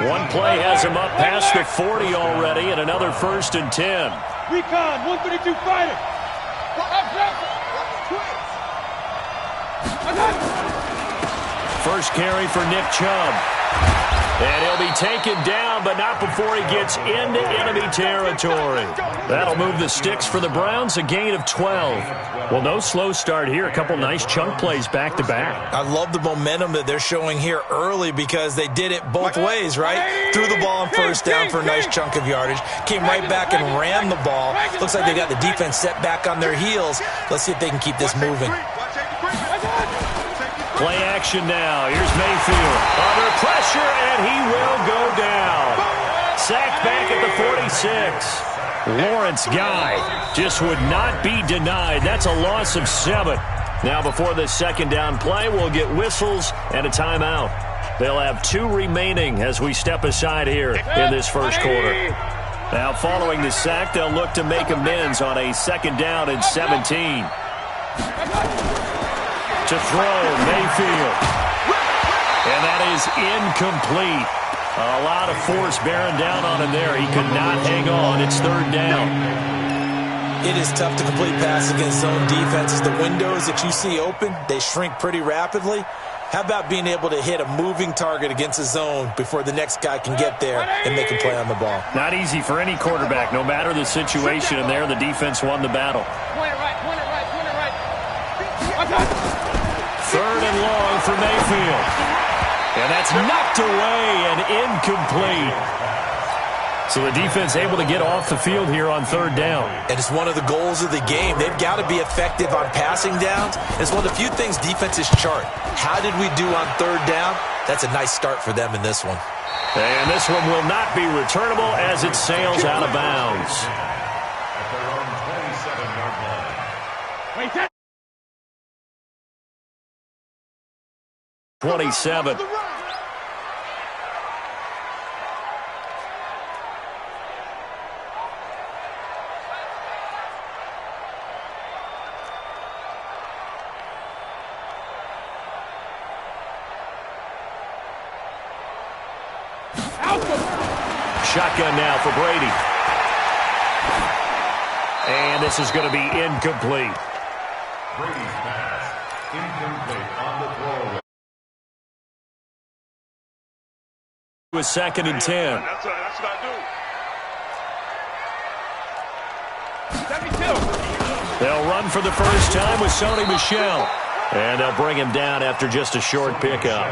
One play has him up past the 40 already, and another 1st and 10. Recon, 132 fighter. First carry for Nick Chubb. And he'll be taken down, but not before he gets into enemy territory. That'll move the sticks for the Browns, a gain of 12. Well, no slow start here. A couple nice chunk plays back-to-back. I love the momentum that they're showing here early because they did it both ways, right? Threw the ball on first down for a nice chunk of yardage. Came right back and ran the ball. Looks like they got the defense set back on their heels. Let's see if they can keep this moving. Play action now. Here's Mayfield. Under pressure, and he will go down. Sacked back at the 46. Lawrence Guy just would not be denied. That's a loss of 7. Now before this second down play, we'll get whistles and a timeout. They'll have 2 remaining as we step aside here in this first quarter. Now following the sack, they'll look to make amends on a second down and 17. To throw, Mayfield. And that is incomplete. A lot of force bearing down on him there. He could not hang on. It's 3rd down. It is tough to complete passes against zone defenses. The windows that you see open, they shrink pretty rapidly. How about being able to hit a moving target against a zone before the next guy can get there and make a play on the ball? Not easy for any quarterback, no matter the situation. And there, the defense won the battle. Point it right, point it right, point it right. 3rd and long for Mayfield. And that's knocked away and incomplete. So the defense able to get off the field here on 3rd down. And it's one of the goals of the game. They've got to be effective on passing downs. It's one of the few things defenses chart. How did we do on 3rd down? That's a nice start for them in this one. And this one will not be returnable as it sails out of bounds. At their own 27-yard line. Wait, that 27. Shotgun now for Brady. And this is going to be incomplete. Brady's pass, incomplete on the throw. With 2nd and 10. That's what I do. They'll run for the first time with Sony Michel. And they'll bring him down after just a short pickup.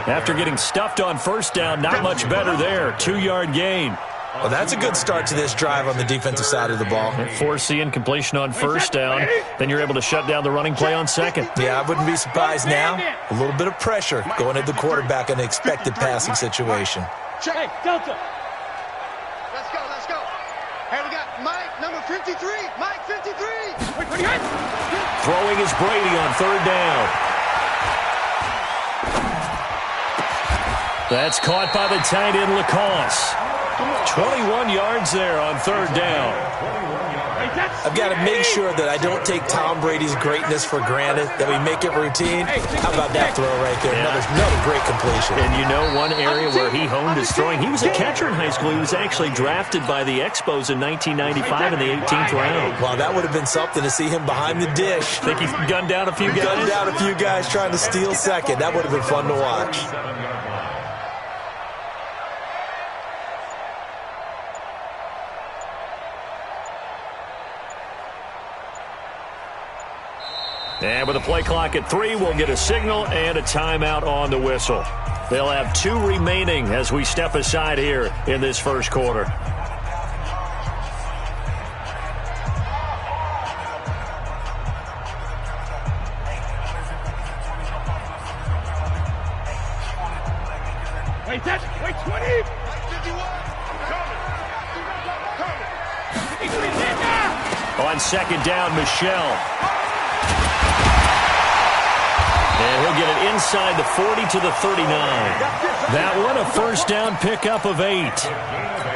After getting stuffed on first down, not much better there. 2-yard gain. Well, that's a good start to this drive on the defensive side of the ball. Force the incompletion on first down. Then you're able to shut down the running play on second. Yeah, I wouldn't be surprised now. A little bit of pressure going at the quarterback in an expected passing situation. Hey, Delta. Let's go, let's go. Hey, we got Mike, number 53. Mike, 53. Throwing is Brady on third down. That's caught by the tight end, Lacoste. 21 yards there on third down. I've got to make sure that I don't take Tom Brady's greatness for granted, that we make it routine. How about that throw right there? Yeah. Another great completion. And you know one area where he honed his throwing, he was a catcher in high school. He was actually drafted by the Expos in 1995 in the 18th round. Well, that would have been something to see him behind the dish. Think he gunned down a few guys? Gunned down a few guys trying to steal second. That would have been fun to watch. And with the play clock at 3, we'll get a signal and a timeout on the whistle. They'll have 2 remaining as we step aside here in this first quarter. Wait, that. Wait, 20. On second down, Michelle. And he'll get it inside the 40 to the 39. That one, a first down pickup of 8.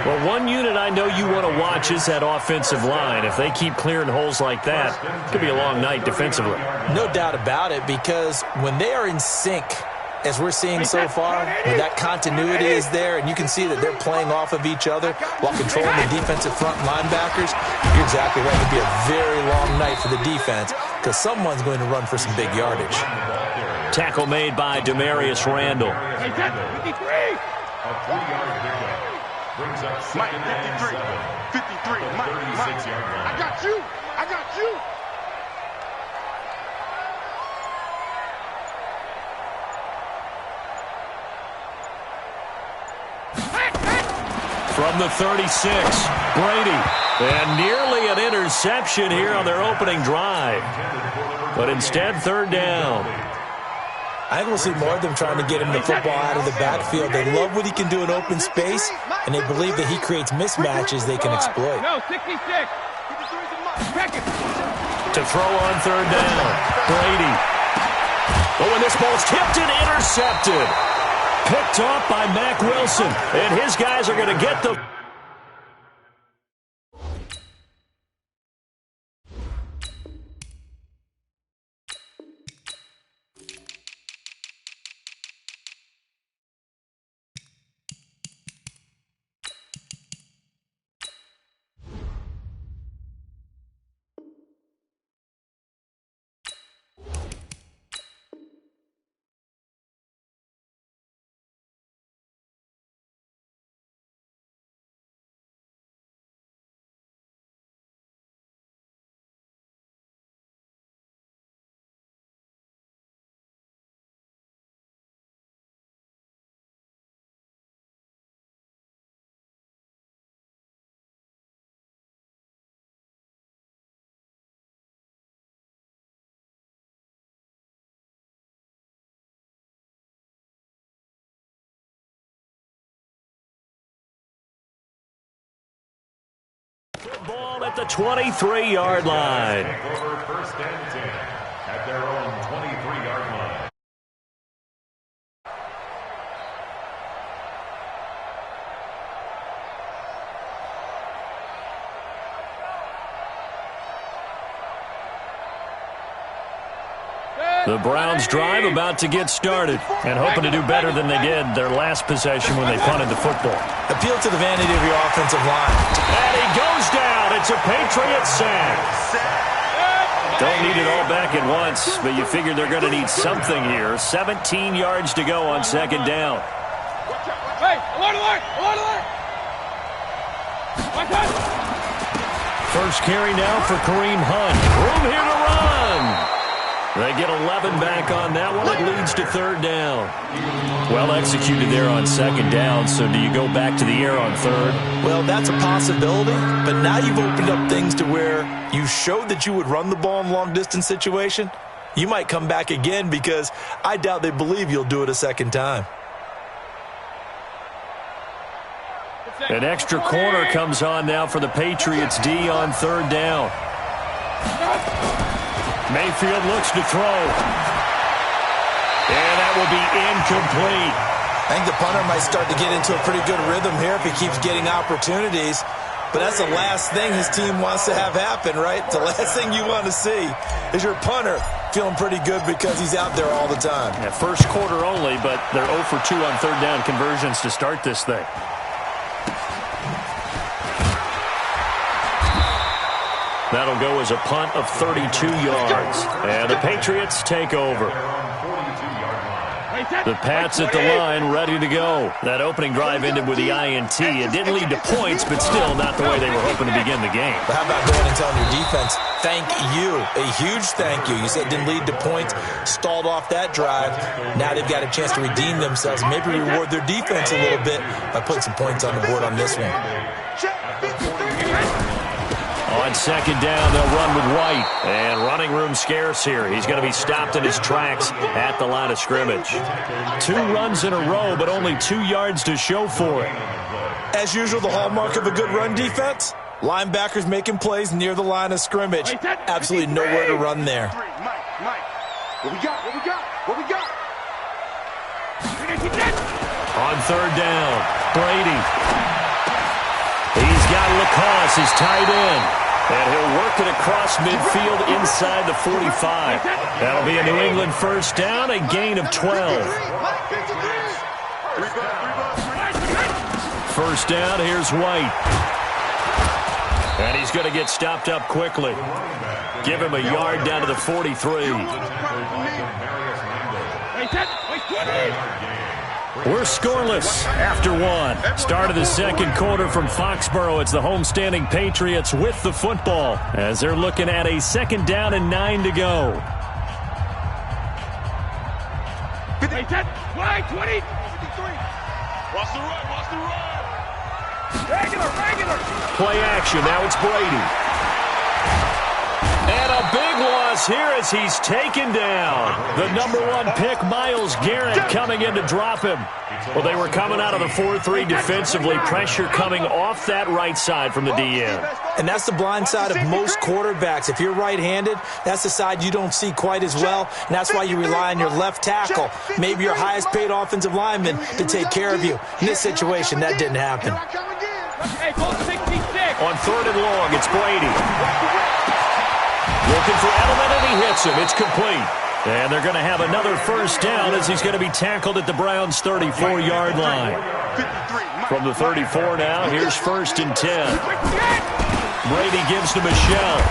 Well, one unit I know you want to watch is that offensive line. If they keep clearing holes like that, it could be a long night defensively. No doubt about it, because when they are in sync, as we're seeing so far, when that continuity is there, and you can see that they're playing off of each other while controlling the defensive front linebackers, you're exactly right. It'll be a very long night for the defense because someone's going to run for some big yardage. Tackle made by Demarius Randall. Hey, that. 53. A 3-yard pickup. Brings up second and 7. 53. Mike, 36-yard line. I got you. I got you. From the 36, Brady. And nearly an interception here on their opening drive. But instead, third down. I think we'll see more of them trying to get him the football out of the backfield. They love what he can do in open space, and they believe that he creates mismatches they can exploit. No, 66. To throw on third down, Brady. Oh, and this ball's tipped and intercepted. Picked off by Mack Wilson, and his guys are going to get the... Ball at the 23-yard line. First and 10 at their own 23-yard line. The Browns drive about to get started and hoping to do better than they did their last possession when they punted the football. Appeal to the vanity of your offensive line. And he goes down. It's a Patriot sack. Don't need it all back at once, but you figure they're going to need something here. 17 yards to go on second down. Hey, alert, alert, alert, alert. First carry now for Kareem Hunt. Room here to run. They get 11 back on that one. It leads to third down. Well executed there on second down, so do you go back to the air on third? Well, that's a possibility, but now you've opened up things to where you showed that you would run the ball in long-distance situation. You might come back again because I doubt they believe you'll do it a second time. An extra corner comes on now for the Patriots D on third down. Mayfield looks to throw. And that will be incomplete. I think the punter might start to get into a pretty good rhythm here if he keeps getting opportunities. But that's the last thing his team wants to have happen, right? The last thing you want to see is your punter feeling pretty good because he's out there all the time. Yeah, first quarter only, but they're 0 for 2 on third down conversions to start this thing. That'll go as a punt of 32 yards. And the Patriots take over. The Pats at the line, ready to go. That opening drive ended with the INT. It didn't lead to points, but still not the way they were hoping to begin the game. But how about going and telling your defense, thank you, a huge thank you. You said it didn't lead to points, stalled off that drive. Now they've got a chance to redeem themselves, maybe reward their defense a little bit by putting some points on the board on this one. On second down, they'll run with White. And running room scarce here. He's going to be stopped in his tracks at the line of scrimmage. 2 runs in a row, but only 2 yards to show for it. As usual, the hallmark of a good run defense, linebackers making plays near the line of scrimmage. Absolutely nowhere to run there. What we got? What we got? On third down, Brady. He's got Lacoste, his tight end. And he'll work it across midfield inside the 45. That'll be a New England first down, a gain of 12. First down, here's White. And he's going to get stopped up quickly. Give him a yard down to the 43. We're scoreless after 1. Start of the second quarter from Foxborough. It's the homestanding Patriots with the football as they're looking at a second down and 9 to go. 20. Watch the run. Regular. Play action. Now it's Brady. And a big loss here as he's taken down. The #1 pick, Myles Garrett, coming in to drop him. Well, they were coming out of the 4-3 defensively. Pressure coming off that right side from the DN. And that's the blind side of most quarterbacks. If you're right-handed, that's the side you don't see quite as well. And that's why you rely on your left tackle, maybe your highest-paid offensive lineman, to take care of you. In this situation, that didn't happen. On third and long, it's Brady. Looking for Edelman, and he hits him. It's complete. And they're going to have another first down as he's going to be tackled at the Browns' 34-yard line. From the 34 now, here's first and 10. Brady gives to Michel.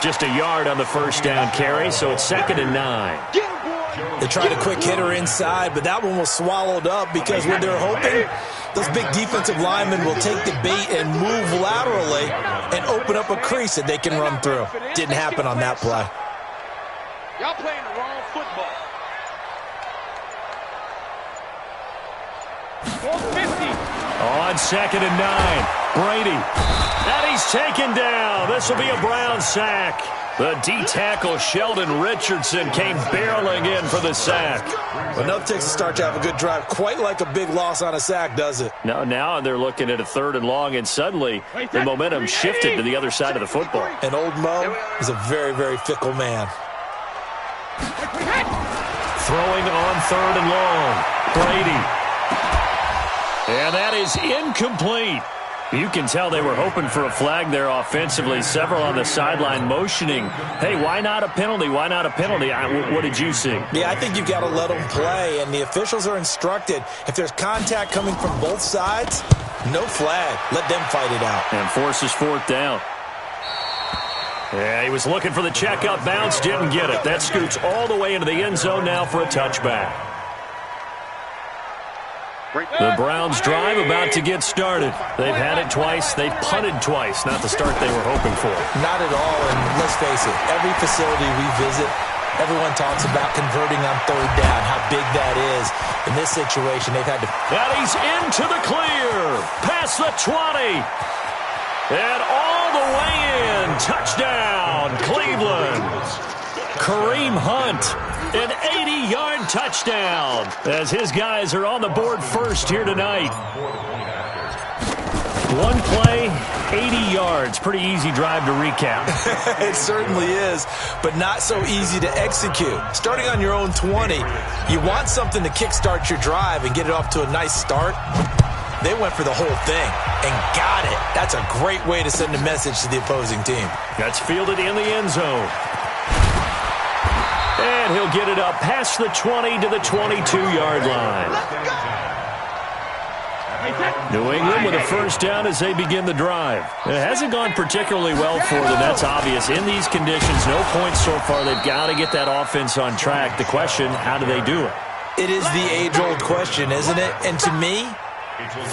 Just a yard on the first down carry, so it's second and 9. They tried a quick hitter inside, but that one was swallowed up because when they're hoping, those big defensive linemen will take the bait and move laterally and open up a crease that they can run through. Didn't happen on that play. Y'all playing the wrong football. 450. On second and 9, Brady. And he's taken down. This will be a Brown sack. The D-tackle Sheldon Richardson came barreling in for the sack. Well, enough takes a start to have a good drive. Quite like a big loss on a sack, does it? No, now they're looking at a third and long, and suddenly the momentum shifted to the other side of the football. And old Mo is a very, very fickle man. Throwing on third and long, Brady. And that is incomplete. You can tell they were hoping for a flag there offensively. Several on the sideline motioning, hey, why not a penalty? Why not a penalty? What did you see? Yeah, I think you've got to let them play, and the officials are instructed. If there's contact coming from both sides, no flag. Let them fight it out. And forces fourth down. Yeah, he was looking for the checkup bounce, didn't get it. That scoots all the way into the end zone now for a touchback. The Browns drive about to get started. They've had it twice. They've punted twice. Not the start they were hoping for. Not at all, and let's face it, every facility we visit, everyone talks about converting on third down, how big that is. In this situation, they've had to... And he's into the clear. Past the 20. And all the way in. Touchdown, Cleveland. Kareem Hunt, an 80-yard touchdown as his guys are on the board first here tonight. One play, 80 yards. Pretty easy drive to recap. It certainly is, but not so easy to execute. Starting on your own 20, you want something to kickstart your drive and get it off to a nice start. They went for the whole thing and got it. That's a great way to send a message to the opposing team. That's fielded in the end zone. And he'll get it up past the 20 to the 22-yard line. New England with a first down as they begin the drive. It hasn't gone particularly well for them. That's obvious. In these conditions, no points so far. They've got to get that offense on track. The question, how do they do it? It is the age-old question, isn't it? And to me,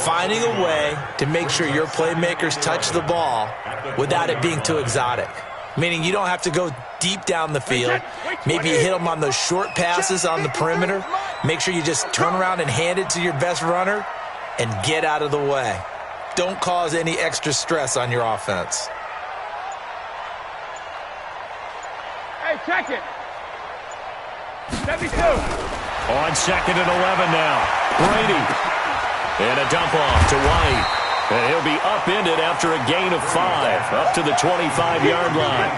finding a way to make sure your playmakers touch the ball without it being too exotic. Meaning you don't have to go deep down the field. Maybe you hit them on those short passes on the perimeter. Make sure you just turn around and hand it to your best runner and get out of the way. Don't cause any extra stress on your offense. Hey, check it. 72. On 2nd and 11 now. Brady. And a dump off to White. And he'll be upended after a gain of 5. Up to the 25-yard line.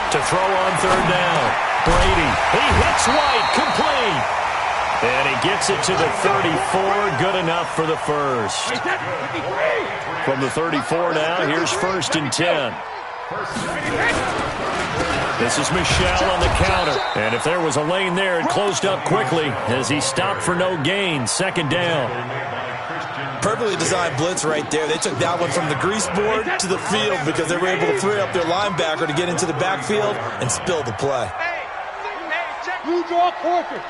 To throw on 3rd down. Brady. He hits White. Complete. And he gets it to the 34. Good enough for the first. From the 34 now, here's 1st and 10. This is Michel on the counter. And if there was a lane there, it closed up quickly as he stopped for no gain. 2nd down. Perfectly designed blitz right there. They took that one from the grease board to the field because they were able to free up their linebacker to get into the backfield and spill the play. You draw quarters.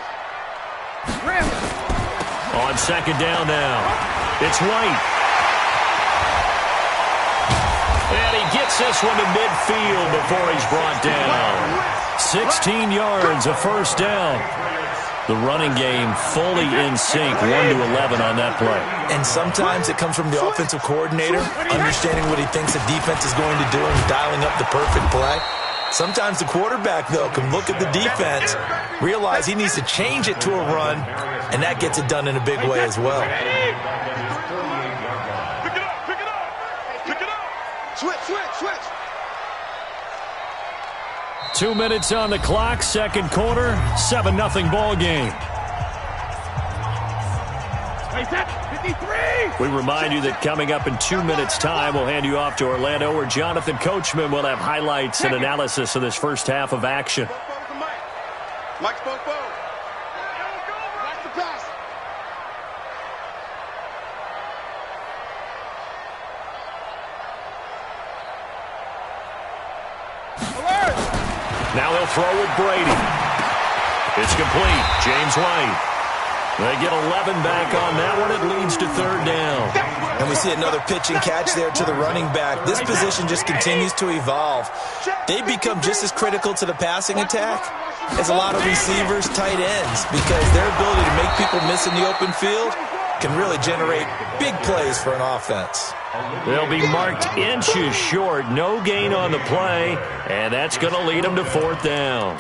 On 2nd down now. It's White. And he gets this one to midfield before he's brought down. 16 yards, a first down. The running game fully in sync, 1-11 on that play. And sometimes it comes from the offensive coordinator, understanding what he thinks the defense is going to do and dialing up the perfect play. Sometimes the quarterback, though, can look at the defense, realize he needs to change it to a run, and that gets it done in a big way as well. Switch. 2 minutes on the clock, 2nd quarter, 7-0 ball game. We remind you that coming up in 2 minutes' time, we'll hand you off to Orlando, where Jonathan Coachman will have highlights and analysis of this first half of action. Mike's both. Watch the pass. Now they'll throw with Brady. It's complete. James White. They get 11 back on that one. It leads to 3rd down. And we see another pitch and catch there to the running back. This position just continues to evolve. They become just as critical to the passing attack as a lot of receivers, tight ends, because their ability to make people miss in the open field can really generate big plays for an offense. They'll be marked inches short. No gain on the play, and that's going to lead them to 4th down.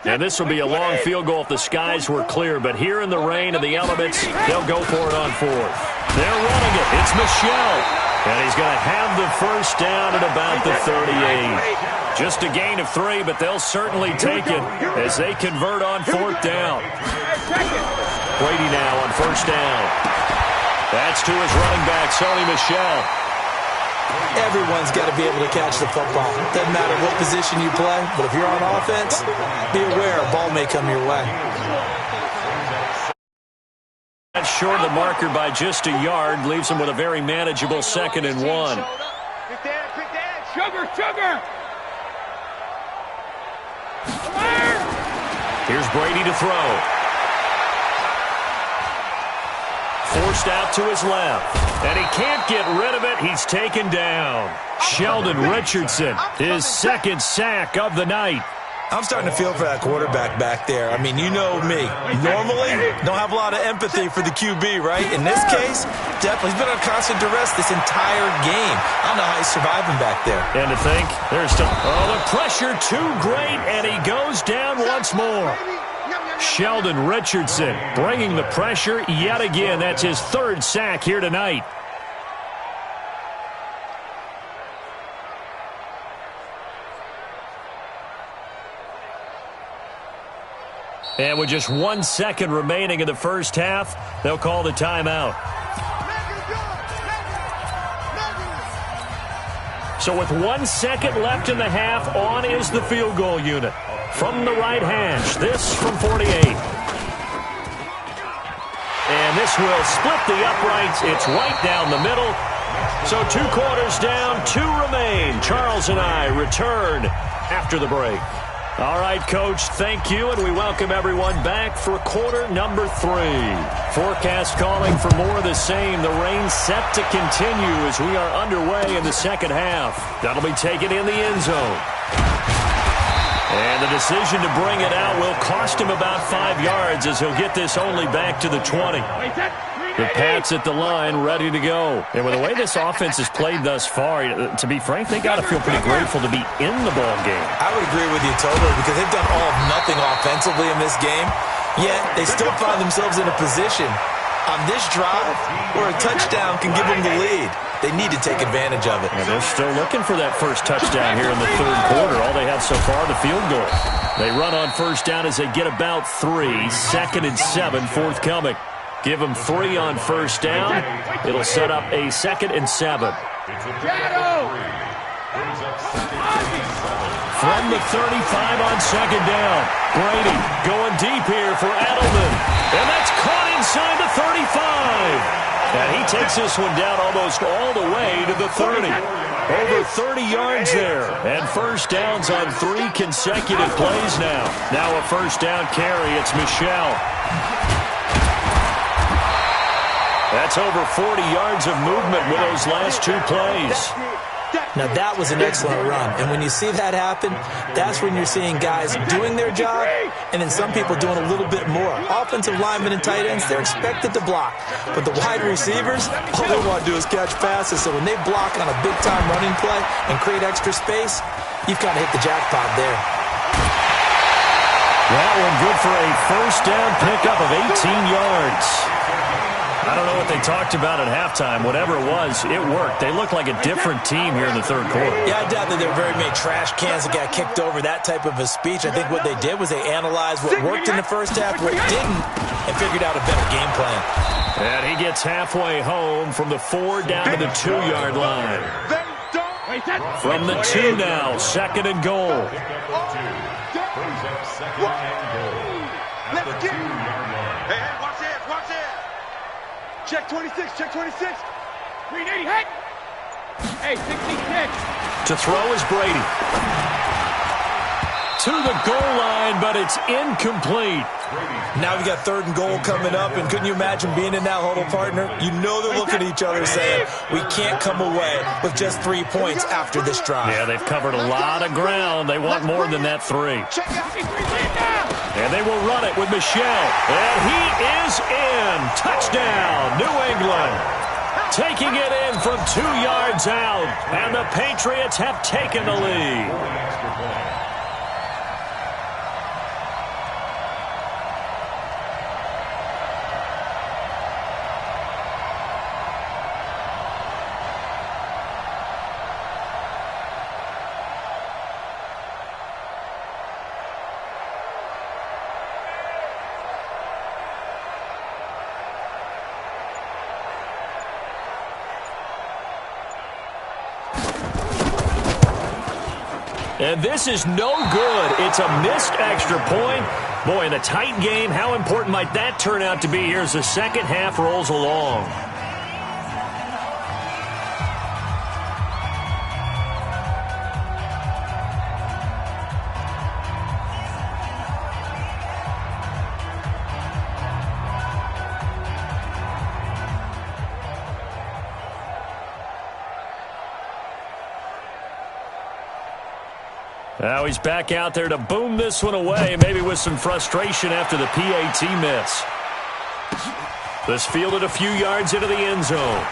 And this will be a long field goal if the skies were clear, but here in the rain of the elements, they'll go for it on 4th. They're running it. It's Michel. And he's going to have the first down at about the 38. Just a gain of 3, but they'll certainly take it as they convert on 4th down. Brady now on 1st down. That's to his running back, Sony Michel. Everyone's got to be able to catch the football. Doesn't matter what position you play, but if you're on offense, be aware a ball may come your way. That's short of the marker by just a yard, leaves him with a very manageable 2nd and 1. Pick that. Sugar. Here's Brady to throw. Forced out to his left. And he can't get rid of it. He's taken down. Sheldon Richardson, his 2nd sack of the night. I'm starting to feel for that quarterback back there. I mean, you know me. Normally, don't have a lot of empathy for the QB, right? In this case, definitely. He's been on constant duress this entire game. I don't know how he's surviving back there. And to think, there's still... Oh, the pressure too great, and he goes down once more. Sheldon Richardson bringing the pressure yet again. That's his third sack here tonight. And with just 1 second remaining in the first half, they'll call the timeout. So with 1 second left in the half, on is the field goal unit. From the right hash, this from 48. And this will split the uprights. It's right down the middle. So 2 quarters down, 2 remain. Charles and I return after the break. All right, Coach, thank you, and we welcome everyone back for quarter number 3. Forecast calling for more of the same. The rain set to continue as we are underway in the second half. That'll be taken in the end zone. And the decision to bring it out will cost him about 5 yards as he'll get this only back to the 20. The Pats at the line, ready to go. And with the way this offense has played thus far, to be frank, they got to feel pretty grateful to be in the ball game. I would agree with you totally because they've done all of nothing offensively in this game, yet they still find themselves in a position on this drive where a touchdown can give them the lead. They need to take advantage of it. And they're still looking for that first touchdown here in the third quarter. All they have so far, the field goal. They run on first down as they get about 3. 2nd and 7 forthcoming. Give them 3 on first down. It'll set up a 2nd and 7. From the 35 on second down. Brady going deep here for Edelman. And that's caught inside the 35. And he takes this one down almost all the way to the 30. Over 30 yards there. And first downs on 3 consecutive plays now. Now a first down carry. It's Michel. That's over 40 yards of movement with those last 2 plays. Now, that was an excellent run. And when you see that happen, that's when you're seeing guys doing their job and then some people doing a little bit more. Offensive linemen and tight ends, they're expected to block. But the wide receivers, all they want to do is catch passes. So when they block on a big-time running play and create extra space, you've got to hit the jackpot there. That one good for a first down pickup of 18 yards. I don't know what they talked about at halftime. Whatever it was, it worked. They look like a different team here in the third quarter. Yeah, I doubt that there were very many trash cans that got kicked over, that type of a speech. I think what they did was they analyzed what worked in the first half, what didn't, and figured out a better game plan. And he gets halfway home from the 4 down to the 2-yard line. From the 2 now, 2nd and goal. Let's get it. Hey, watch this, watch this. Check 26, check 26. 380, hey! Hey, 66. To throw is Brady. To the goal line, but it's incomplete. Now we got 3rd and goal coming up, and couldn't you imagine being in that huddle, partner? You know they're looking at each other saying, we can't come away with just 3 points after this drive. Yeah, they've covered a lot of ground. They want more than that 3. And they will run it with Michel. And he is in. Touchdown, New England. Taking it in from 2 yards out. And the Patriots have taken the lead. And this is no good. It's a missed extra point. Boy, in a tight game, how important might that turn out to be here as the second half rolls along? Now he's back out there to boom this one away, maybe with some frustration after the PAT miss. This fielded a few yards into the end zone.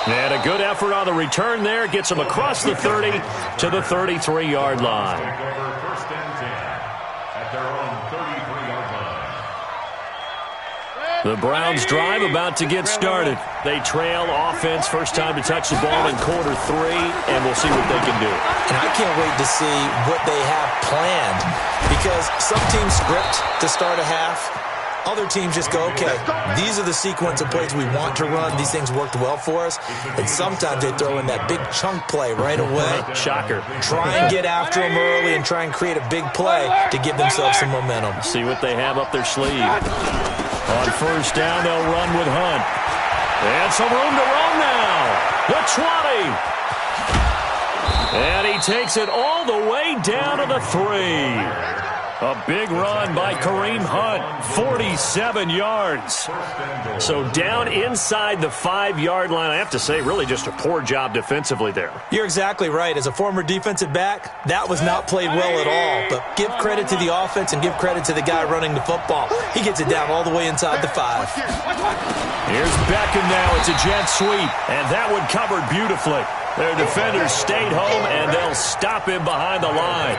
And a good effort on the return there. Gets him across the 30 to the 33-yard line. First and 10 at their own 33-yard line. The Browns drive about to get started. They trail offense, first time to touch the ball in quarter 3, and we'll see what they can do. And I can't wait to see what they have planned, because some teams script to start a half. Other teams just go, okay, these are the sequence of plays we want to run. These things worked well for us. And sometimes they throw in that big chunk play right away. Shocker. Try and get after them early and try and create a big play to give themselves some momentum. See what they have up their sleeve. On first down, they'll run with Hunt. And some room to run now. The 20. And he takes it all the way down to the 3. A big run by Kareem Hunt, 47 yards. So down inside the 5-yard line. I have to say, really just a poor job defensively there. You're exactly right. As a former defensive back, that was not played well at all. But give credit to the offense and give credit to the guy running the football. He gets it down all the way inside the 5. Here's Beckham now. It's a jet sweep, and that one covered beautifully. Their defenders stayed home, and they'll stop him behind the line.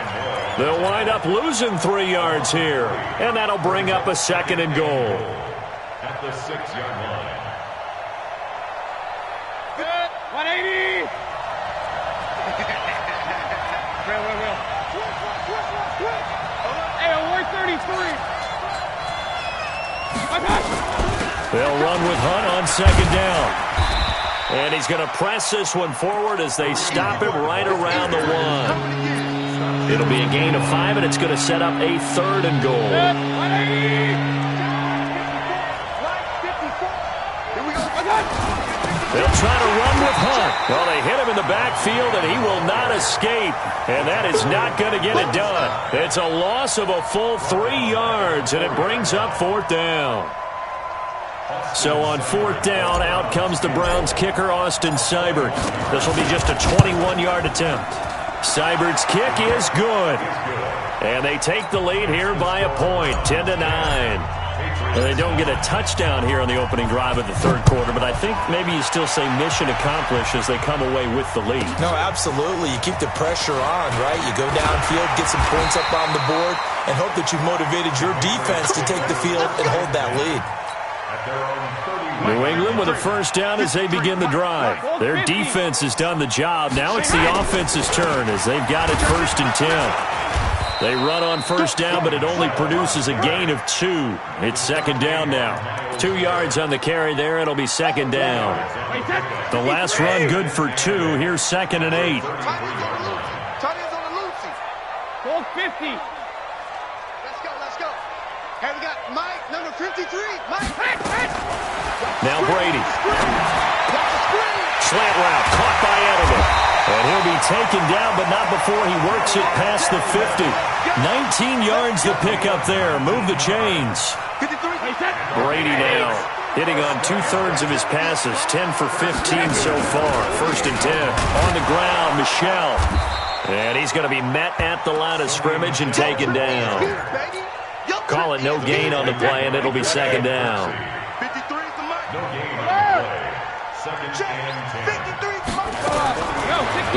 They'll wind up losing 3 yards here, and that'll bring up a second and goal. At the 6-yard line. Good. 180. Will. Hey, award 33. They'll run with Hunt on second down. And he's going to press this one forward as they stop him right around the 1. It'll be a gain of 5, and it's going to set up a third and goal. They'll try to run with Hunt. Well, they hit him in the backfield, and he will not escape. And that is not going to get it done. It's a loss of a full 3 yards, and it brings up fourth down. So on fourth down, out comes the Browns kicker, Austin Seibert. This will be just a 21-yard attempt. Seibert's kick is good. And they take the lead here by a point, 10-9. And they don't get a touchdown here on the opening drive of the third quarter, but I think maybe you still say mission accomplished as they come away with the lead. No, absolutely. You keep the pressure on, right? You go downfield, get some points up on the board, and hope that you've motivated your defense to take the field and hold that lead. New England with a first down as they begin the drive. Their defense has done the job. Now it's the offense's turn as they've got it first and 10. They run on first down, but it only produces a gain of 2. It's second down now. 2 yards on the carry there. It'll be second down. The last run good for 2. Here's second and 8. Goal 50. Let's go. Hey, we got Mike, number 53. Mike. Now Brady. Slant route caught by Edelman. And he'll be taken down, but not before he works it past the 50. 19 yards the pickup there. Move the chains. Brady now hitting on 2/3 of his passes. 10 for 15 so far. First and 10. On the ground, Michel. And he's going to be met at the line of scrimmage and taken down. Call it no gain on the play, and it'll be second down. No gain on the play. Second and 10.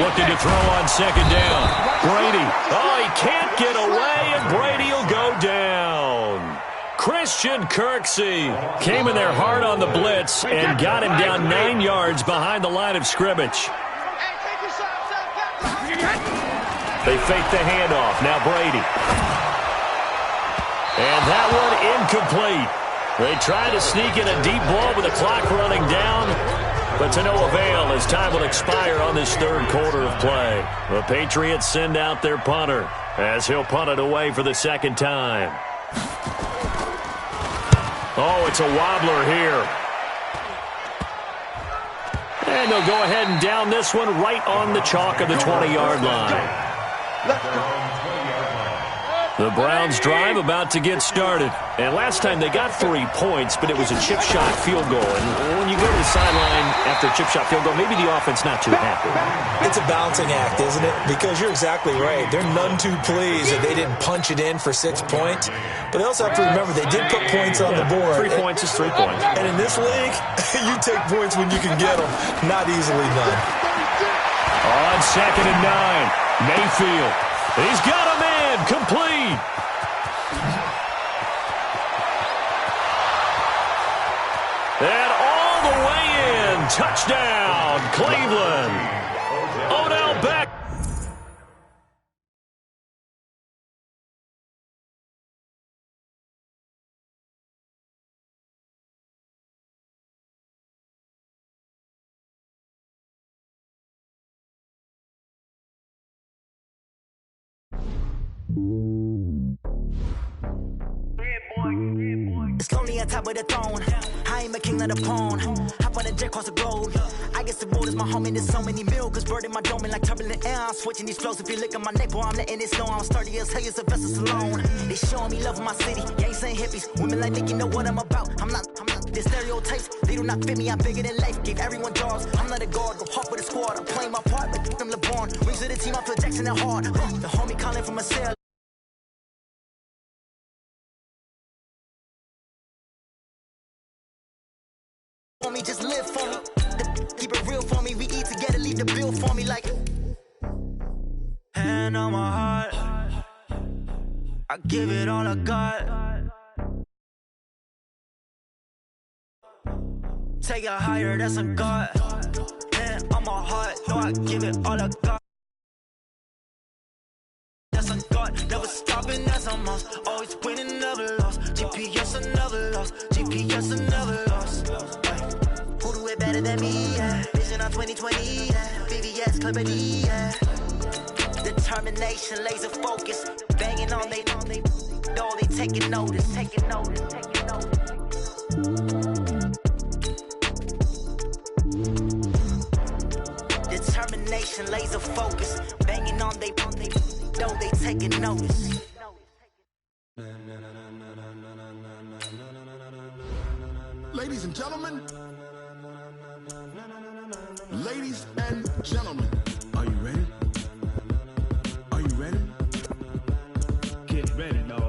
Looking to throw on second down. Brady. Oh, he can't get away, and Brady will go down. Christian Kirksey came in there hard on the blitz and got him down 9 yards behind the line of scrimmage. They fake the handoff. Now Brady. And that one incomplete. They try to sneak in a deep ball with the clock running down, but to no avail as time will expire on this third quarter of play. The Patriots send out their punter as he'll punt it away for the second time. Oh, it's a wobbler here. And they'll go ahead and down this one right on the chalk of the 20-yard line. The Browns drive about to get started. And last time they got 3 points, but it was a chip shot field goal. And when you go to the sideline after a chip shot field goal, maybe the offense not too happy. It's a balancing act, isn't it? Because you're exactly right. They're none too pleased that they didn't punch it in for 6 points. But they also have to remember they did put points on the board. 3 points is 3 points. And in this league, you take points when you can get them. Not easily done. On 2nd and 9, Mayfield. He's got a man, complete. And all the way in, touchdown, Cleveland. Odell Beckham. It's lonely on top of the throne. I ain't a king of the pawn. Hop on a jet across the globe. I guess the road is my home and there's so many milkers burning my dome like turbulent air. I'm switching these flows. If you look at my neck, boy, I'm letting it snow. I'm sturdy as hell, it's a vessel Salone. They showing me love in my city. You ain't saying hippies. Women like Nick, you know what I'm about. I'm not. The stereotypes, they do not fit me. I'm bigger than life. Gave everyone jobs. I'm not a guard. Go hard with the squad. I'm playing my part, but I'm LeBron. Rings to the team, I feel Jackson and hard. The homie calling from a cell. For me, just live for me. Keep it real for me. We eat together, leave the bill for me like. Hand on my heart, I give it all I got. Take it higher, that's a God. Hand on my heart, no, I give it all I got. That's a God, never stopping, that's a must. Always winning, never lost. GPS, I never lost. GPS, I never lost. Who do it better than me? Yeah. Vision on 2020. Yeah. VVS, Clarity. Yeah. Determination, laser focus. Banging on they door, they taking notice. Taking notice. Taking notice. Determination, laser focus. Banging on they door, they taking notice. Ladies and gentlemen. Ladies and gentlemen, are you ready? Are you ready? Get ready, no.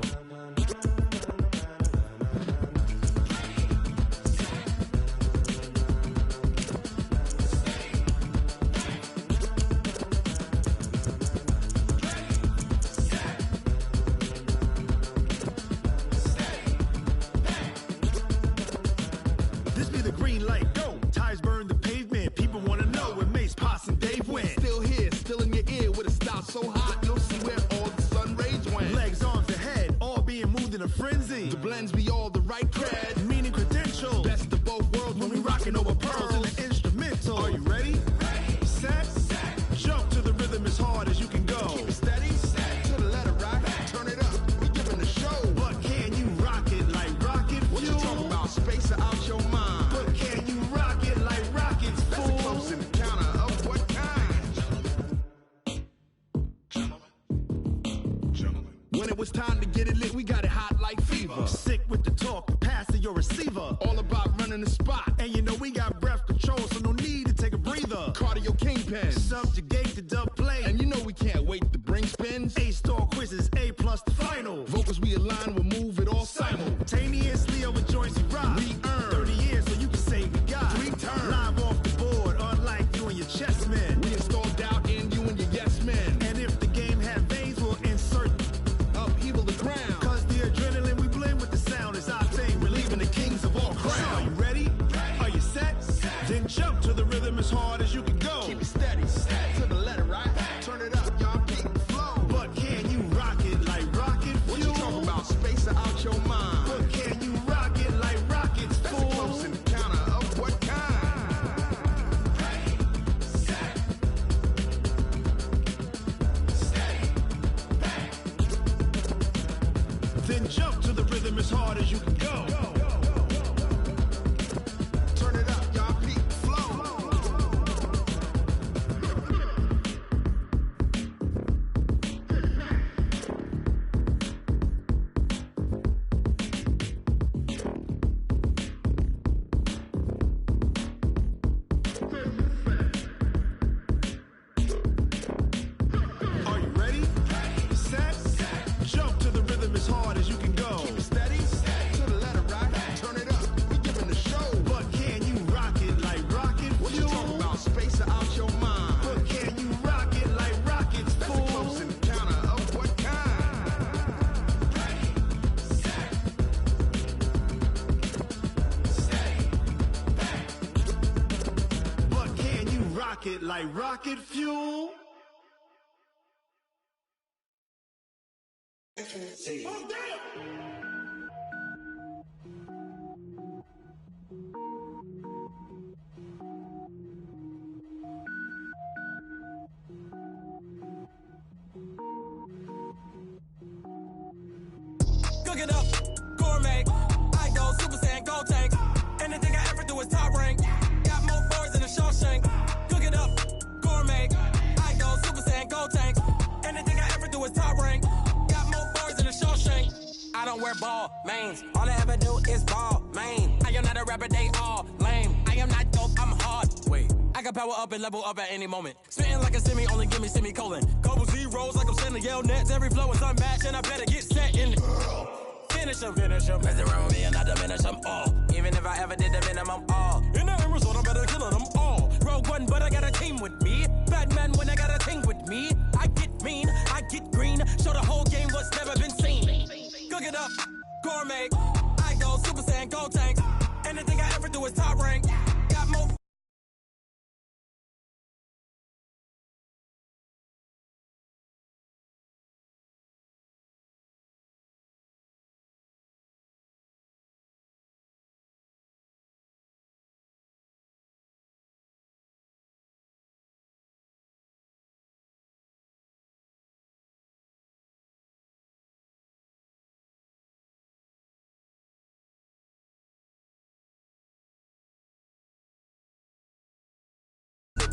This be the green light, go. Tires burn the pavement. People wanna know when Mace, Potts, and Dave went. Still here, still in your ear with a style so hot, you'll see where all the sun rays went. Legs, arms, the head, all being moved in a frenzy. The blends be all the right cred, meaning credentials. Best of both worlds when we rockin' over pearls in the instrumental. Are you ready? Set, jump to the rhythm as hard as you can go. Keep it steady, to the letter right, turn it up, we giving the show. But can you rock it like rocket fuel? What you talking about, space out your mind? But can you rock it like rockets, fool? That's a close encounter of what kind? Gentlemen. When it was time to get it lit, we got it hot like fever. Sick with the talk, pass to your receiver. All about running the spot. And you know we got breath control, so no need to take a breather. Cardio kingpin, subjugate the dub play. And you know we can't wait to bring spins. A-star quizzes, A+ the final. Vocals we align, we'll move it all simultaneously over joints we rock. We earn 30 years, so you can say we got 3 turns. Live off the board, unlike you and your chess men. We install doubt in you and your yes men. And if the game had veins, we'll insert upheaval the ground. Cause the adrenaline we blend with the sound is our thing, relieving the kings of all crowns. Are you ready? Are you set? Then jump to the rhythm as hard as you can go. Keep it steady, to the letter right. Turn it up, y'all beat the flow. But can you rock it like rocket fuel? What you talking about, space out your mind? But can you rock it like rockets, fool? That's a close encounter of what kind? Then jump to the rhythm as hard as you can go. Turn it up, y'all beat the flow. pocket like rocket fuel. Oh, damn! Cook it up, gourmet. I go Super Saiyan, gold tank. Anything I ever do is top rank. Got more boards than a Shawshank. Cook it up, gourmet. I go Super Saiyan, gold tank. Anything I ever do is top rank. Got more boards than a Shawshank. I don't wear ball mains. All I ever do is ball main. I am not a rapper, they all lame. I am not dope, I'm hard. Wait, I can power up and level up at any moment. Spitting like a semi, only give me semicolon. Couple zeros like I'm sending yell nets. Every flow is unmatched and I better get set in. Finish them. Mess around with me and I diminish them all. Even if I ever did the minimum all. In the end result, I'm better killing them all. Rogue One, but I got a team with me. Batman when I got a team with me. I get mean, I get green. Show the whole game what's never been seen. Cook it up, gourmet. I go Super Saiyan, gold tank. Anything I ever do is top rank. Got more.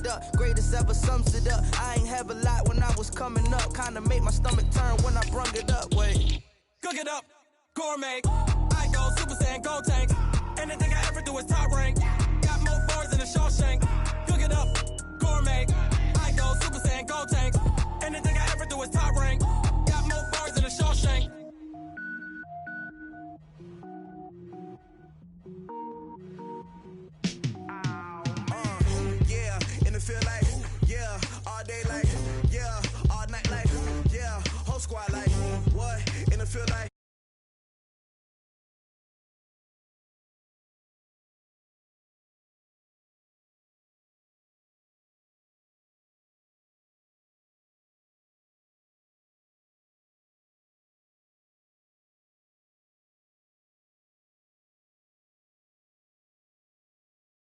Up. Greatest ever sums it up. I ain't have a lot when I was coming up. Kinda make my stomach turn when I brung it up. Wait. Cook it up, gourmet. I go Super Saiyan, gold tank.